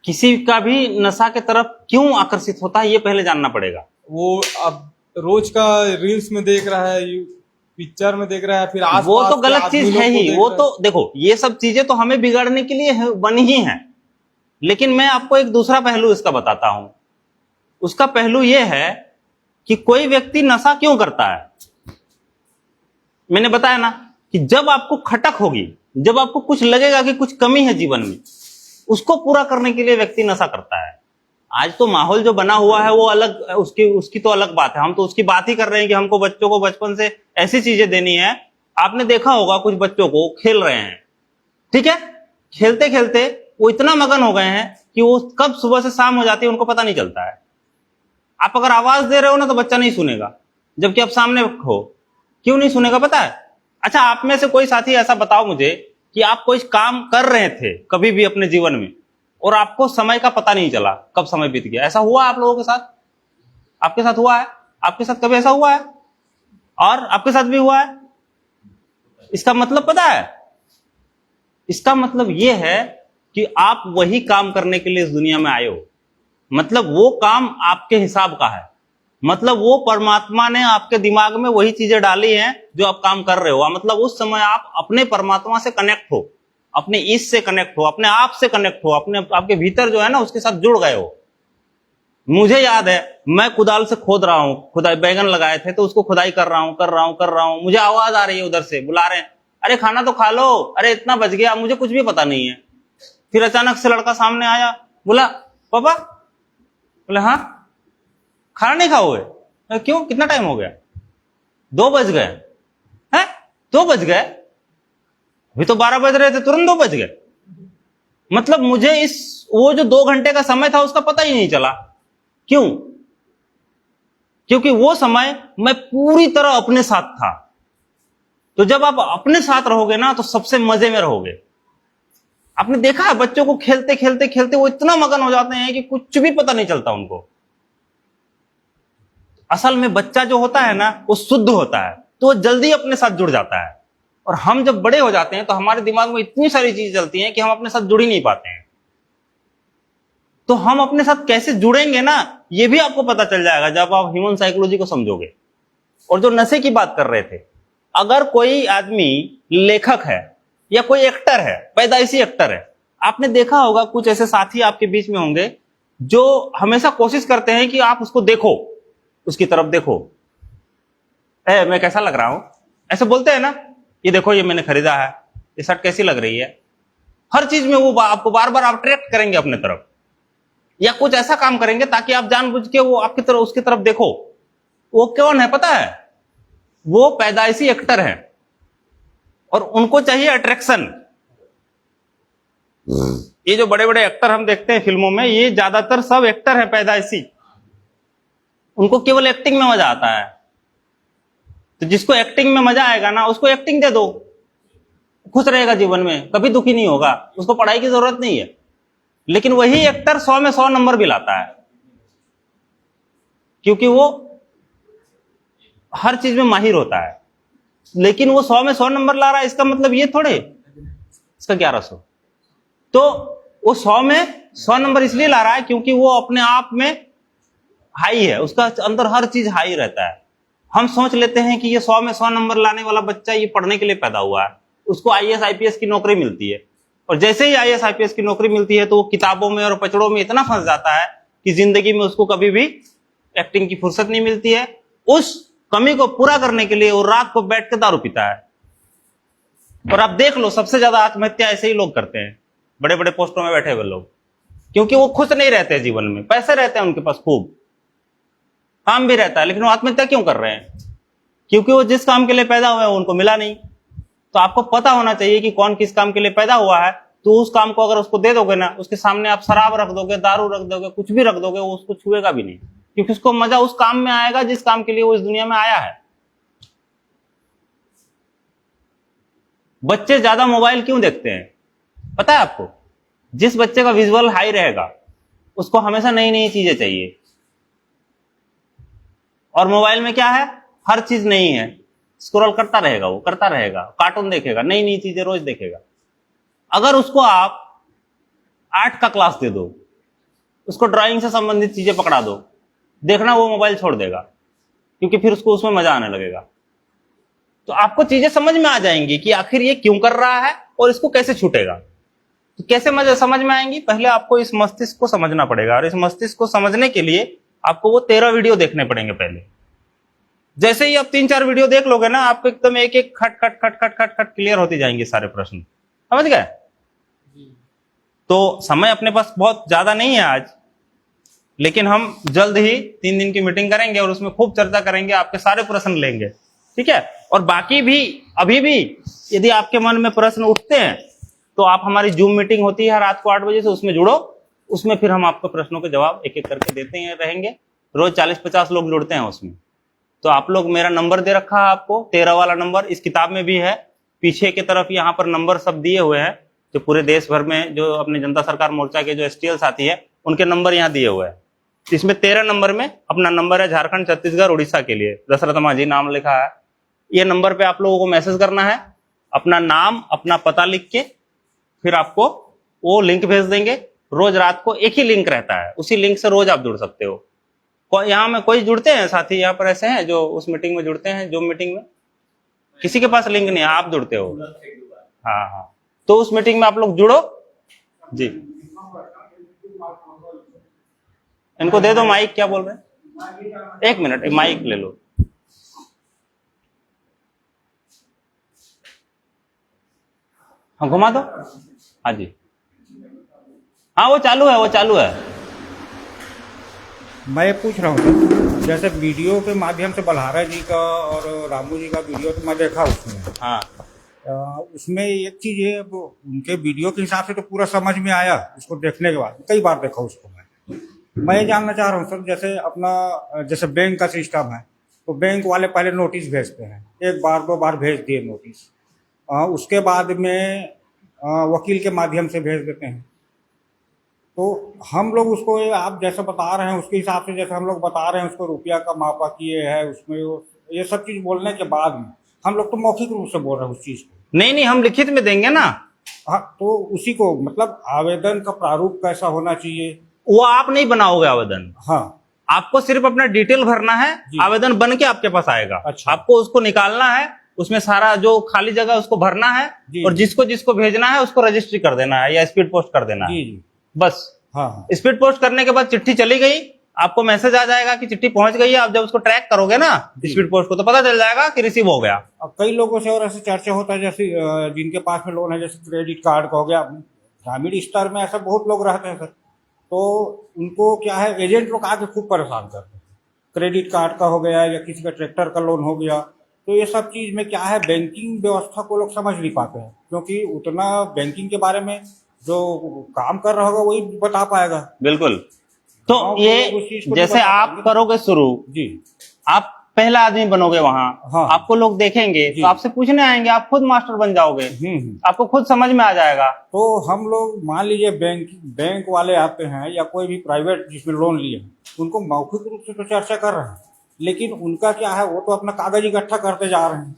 किसी का भी नशा के तरफ क्यों आकर्षित होता है ये पहले जानना पड़ेगा। वो अब रोज का रील्स में देख रहा है, पिक्चर में देख रहा है, फिर आस वो तो गलत चीज है ही। वो तो देखो ये सब चीजें तो हमें बिगाड़ने के लिए बनी ही हैं। लेकिन मैं आपको एक दूसरा पहलू इसका बताता हूं। उसका पहलू ये है कि कोई व्यक्ति नशा क्यों करता है। मैंने बताया ना कि जब आपको खटक होगी, जब आपको कुछ लगेगा कि कुछ कमी है जीवन में, उसको पूरा करने के लिए व्यक्ति नशा करता है। आज तो माहौल जो बना हुआ है वो अलग, उसकी तो अलग बात है। हम तो उसकी बात ही कर रहे हैं कि हमको बच्चों को बचपन से ऐसी चीजें देनी है। आपने देखा होगा कुछ बच्चों को खेल रहे हैं, ठीक है, खेलते खेलते वो इतना मगन हो गए हैं कि वो कब सुबह से शाम हो जाती है उनको पता नहीं चलता है। आप अगर आवाज दे रहे हो ना तो बच्चा नहीं सुनेगा, जबकि आप सामने हो। क्यों नहीं सुनेगा पता है? अच्छा, आप में से कोई साथी ऐसा बताओ मुझे कि आप कोई काम कर रहे थे कभी भी अपने जीवन में और आपको समय का पता नहीं चला, कब समय बीत गया। ऐसा हुआ आप लोगों के साथ? आपके साथ हुआ है? आपके साथ कभी ऐसा हुआ है? और आपके साथ भी हुआ है? इसका मतलब पता है? इसका मतलब यह है कि आप वही काम करने के लिए इस दुनिया में आए हो। मतलब वो काम आपके हिसाब का है, मतलब वो परमात्मा ने आपके दिमाग में वही चीजें डाली हैं जो आप काम कर रहे हो। मतलब उस समय आप अपने परमात्मा से कनेक्ट हो, अपने ईश से कनेक्ट हो, अपने आप से कनेक्ट हो, अपने आपके भीतर जो है ना उसके साथ जुड़ गए हो। मुझे याद है, मैं कुदाल से खोद रहा हूं, खुदाई बैगन लगाए थे तो उसको खुदाई कर रहा हूं, मुझे आवाज आ रही है, उधर से बुला रहे हैं, अरे खाना तो खा लो, अरे इतना बच गया, मुझे कुछ भी पता नहीं है। फिर अचानक से लड़का सामने आया, बोला पापा, बोले हाँ खाना नहीं खाओगे? क्यों, कितना टाइम हो गया? 2 बज गए हैं? 2 बज गए? अभी तो 12 बज रहे थे, तुरंत 2 बज गए। मतलब मुझे वो जो 2 घंटे का समय था उसका पता ही नहीं चला। क्यों? क्योंकि वो समय मैं पूरी तरह अपने साथ था। तो जब आप अपने साथ रहोगे ना तो सबसे मजे में रहोगे। आपने देखा है बच्चों को खेलते खेलते खेलते वो इतना मगन हो जाते हैं कि कुछ भी पता नहीं चलता उनको। असल में बच्चा जो होता है ना वो शुद्ध होता है, तो वो जल्दी अपने साथ जुड़ जाता है। और हम जब बड़े हो जाते हैं तो हमारे दिमाग में इतनी सारी चीजें चलती हैं कि हम अपने साथ जुड़ ही नहीं पाते हैं। तो हम अपने साथ कैसे जुड़ेंगे ना, ये भी आपको पता चल जाएगा जब आप ह्यूमन साइकोलॉजी को समझोगे। और जो नशे की बात कर रहे थे, अगर कोई आदमी लेखक है या कोई एक्टर है, पैदाइशी एक्टर है, आपने देखा होगा कुछ ऐसे साथी आपके बीच में होंगे जो हमेशा कोशिश करते हैं कि आप उसको देखो, उसकी तरफ देखो, मैं कैसा लग रहा हूं, ऐसे बोलते हैं ना, ये देखो ये मैंने खरीदा है, ये शर्ट कैसी लग रही है। हर चीज में वो आपको बार बार अट्रैक्ट करेंगे अपने तरफ, या कुछ ऐसा काम करेंगे ताकि आप जानबूझ के वो आपकी तरफ उसकी तरफ देखो। वो कौन है पता है? वो पैदाइशी एक्टर है और उनको चाहिए अट्रैक्शन। ये जो बड़े बड़े एक्टर हम देखते हैं फिल्मों में, ये ज्यादातर सब एक्टर है पैदाइशी। उनको केवल एक्टिंग में मजा आता है। तो जिसको एक्टिंग में मजा आएगा ना उसको एक्टिंग दे दो, खुश रहेगा जीवन में, कभी दुखी नहीं होगा, उसको पढ़ाई की जरूरत नहीं है। लेकिन वही एक्टर 100 में 100 नंबर भी लाता है, क्योंकि वो हर चीज में माहिर होता है। लेकिन वो 100 में 100 नंबर ला रहा है, इसका मतलब ये थोड़े इसका 1100। तो वो 100 में 100 नंबर इसलिए ला रहा है क्योंकि वो अपने आप में हाई है, उसका अंदर हर चीज हाई रहता है। हम सोच लेते हैं कि ये 100 में 100 नंबर लाने वाला बच्चा ये पढ़ने के लिए पैदा हुआ है, उसको IAS IPS की नौकरी मिलती है। और जैसे ही IAS IPS की नौकरी मिलती है तो वो किताबों में और पचड़ों में इतना फंस जाता है कि जिंदगी में उसको कभी भी एक्टिंग की फुर्सत नहीं मिलती है। उस कमी को पूरा करने के लिए वो रात को बैठ के दारू पीता है। और आप देख लो, सबसे ज्यादा आत्महत्या ऐसे ही लोग करते हैं, बड़े बड़े पोस्टों में बैठे हुए लोग, क्योंकि वो खुश नहीं रहते जीवन में। पैसे रहते हैं उनके पास, खूब काम भी रहता है, लेकिन वो आत्महत्या क्यों कर रहे हैं? क्योंकि वो जिस काम के लिए पैदा हुए हैं उनको मिला नहीं। तो आपको पता होना चाहिए कि कौन किस काम के लिए पैदा हुआ है। तो उस काम को अगर उसको दे दोगे ना, उसके सामने आप शराब रख दोगे, दारू रख दोगे, कुछ भी रख दोगे, वो उसको छुएगा भी नहीं, क्योंकि उसको मजा उस काम में आएगा जिस काम के लिए वो इस दुनिया में आया है। बच्चे ज्यादा मोबाइल क्यों देखते हैं पता है आपको? जिस बच्चे का विजुअल हाई रहेगा उसको हमेशा नई नई चीजें चाहिए। और मोबाइल में क्या है, हर चीज नई है, स्क्रॉल करता रहेगा, वो करता रहेगा, कार्टून देखेगा, नई नई चीजें रोज देखेगा। अगर उसको आप आर्ट का क्लास दे दो, उसको ड्राइंग से संबंधित चीजें पकड़ा दो, देखना वो मोबाइल छोड़ देगा, क्योंकि फिर उसको उसमें मजा आने लगेगा। तो आपको चीजें समझ में आ जाएंगी कि आखिर ये क्यों कर रहा है और इसको कैसे छूटेगा। तो कैसे समझ में आएंगी? पहले आपको इस मस्तिष्क को समझना पड़ेगा, और इस मस्तिष्क को समझने के लिए आपको वो 13 वीडियो देखने पड़ेंगे पहले। जैसे ही आप 3-4 वीडियो देख लोगे ना, आपको एकदम एक एक खट खट खट खट खट खट क्लियर होते जाएंगे सारे प्रश्न, समझ गए? तो समय अपने पास बहुत ज्यादा नहीं है आज, लेकिन हम जल्द ही 3 दिन की मीटिंग करेंगे और उसमें खूब चर्चा करेंगे, आपके सारे प्रश्न लेंगे, ठीक है? और बाकी भी अभी भी यदि आपके मन में प्रश्न उठते हैं तो आप, हमारी जूम मीटिंग होती है रात को 8 बजे से, उसमें जुड़ो। उसमें फिर हम आपको प्रश्नों के जवाब एक एक करके देते हैं रहेंगे। रोज 40-50 लोग जुड़ते हैं उसमें, तो आप लोग, मेरा नंबर दे रखा है आपको, 13 वाला नंबर इस किताब में भी है। पीछे की तरफ यहाँ पर नंबर सब दिए हुए हैं, जो पूरे देश भर में जो अपने जनता सरकार मोर्चा के जो एसटीएल साथी है उनके नंबर यहाँ दिए हुए हैं। इसमें 13 नंबर में अपना नंबर है झारखंड, छत्तीसगढ़, उड़ीसा के लिए, दशरथ माझी नाम लिखा है। ये नंबर पे आप लोगों को मैसेज करना है, अपना नाम अपना पता लिख के, फिर आपको वो लिंक भेज देंगे। रोज रात को एक ही लिंक रहता है, उसी लिंक से रोज आप जुड़ सकते हो। यहाँ में कोई जुड़ते हैं साथी, यहाँ पर ऐसे हैं जो उस मीटिंग में जुड़ते हैं, जो मीटिंग में किसी के पास लिंक नहीं है, आप जुड़ते हो। हाँ हाँ, तो उस मीटिंग में आप लोग जुड़ो जी। इनको दे दो माइक, क्या बोल रहे हैं, एक मिनट, एक माइक ले लो। हाँ घुमा दो, हाँ जी, हाँ वो चालू है, वो चालू है। मैं ये पूछ रहा हूँ, जैसे वीडियो के माध्यम से बल्हारा जी का और रामू जी का वीडियो तो मैं देखा उसमें। हाँ उसमें एक चीज ये, वो उनके वीडियो के हिसाब से तो पूरा समझ में आया, उसको देखने के बाद कई बार देखा उसको। मैं ये जानना चाह रहा हूँ सर, जैसे अपना जैसे बैंक का सिस्टम है, तो बैंक वाले पहले नोटिस भेजते हैं, एक बार 2 बार भेज दिए नोटिस, उसके बाद में वकील के माध्यम से भेज देते हैं। तो हम लोग उसको, आप जैसे बता रहे हैं उसके हिसाब से, जैसे हम लोग बता रहे हैं उसको रुपया का मापा किए है उसमें, ये सब चीज बोलने के बाद में हम लोग तो मौखिक रूप से बोल रहे हैं उस चीज को। नहीं, हम लिखित में देंगे ना। हाँ, तो उसी को मतलब आवेदन का प्रारूप कैसा होना चाहिए, वो आप नहीं बनाओगे आवेदन। हाँ, आपको सिर्फ अपना डिटेल भरना है, आवेदन बन के आपके पास आएगा। अच्छा। आपको उसको निकालना है, उसमें सारा जो खाली जगह उसको भरना है, और जिसको जिसको भेजना है उसको रजिस्ट्री कर देना है या स्पीड पोस्ट कर देना है, बस। हाँ, स्पीड पोस्ट करने के बाद चिट्ठी चली गई, आपको मैसेज आ जाएगा कि चिट्ठी पहुंच गई है। आप जब उसको ट्रैक करोगे ना स्पीड पोस्ट को, तो पता चल जाएगा कि रिसीव हो गया। अब कई लोगों से और ऐसे चर्चा होता है, जैसे जिनके पास में लोन है, जैसे क्रेडिट कार्ड का हो गया, ग्रामीण स्तर में ऐसे बहुत लोग रहते हैं सर, तो उनको क्या है, एजेंट लोग आके खूब परेशान करते हैं। क्रेडिट कार्ड का हो गया या किसी का ट्रैक्टर का लोन हो गया, तो ये सब चीज में क्या है, बैंकिंग व्यवस्था को लोग समझ नहीं पाते हैं, क्योंकि उतना बैंकिंग के बारे में जो काम कर रहा होगा वही बता पाएगा। बिल्कुल। तो ये जैसे आप करोगे शुरू जी, आप पहला आदमी बनोगे वहां। हाँ। आपको लोग देखेंगे तो आपसे पूछने आएंगे, आप खुद मास्टर बन जाओगे, आपको खुद समझ में आ जाएगा। तो हम लोग मान लीजिए बैंक वाले आते हैं या कोई भी प्राइवेट जिसमें लोन लिए, उनको मौखिक रूप से तो चर्चा कर रहे हैं, लेकिन उनका क्या है, वो तो अपना कागज इकट्ठा करते जा रहे हैं।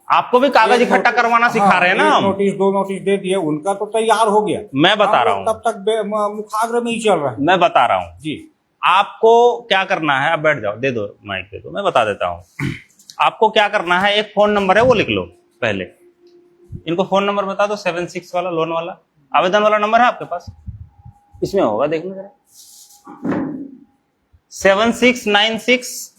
आपको भी कागज इकट्ठा करवाना सिखा रहे हैं ना। नोटिस 2 नोटिस दे दिए, उनका तो तैयार हो गया, मैं बता रहा हूँ, तब तक मुखाग्र में ही चल रहा है। मैं बता रहा हूँ जी, आपको क्या करना है। अब बैठ जाओ, दे दो माइक, दे दो, मैं बता देता हूँ। आपको क्या करना है, एक फोन नंबर है वो लिख लो पहले। इनको फोन नंबर बता दो, 76 वाला लोन वाला आवेदन वाला नंबर है आपके पास, इसमें होगा, देखना जरा। 7696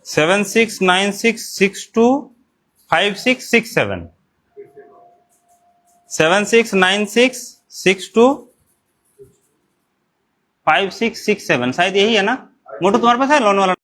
7696625667 7696625667, शायद यही है ना। मोटू तुम्हारे पास है लोन वाला?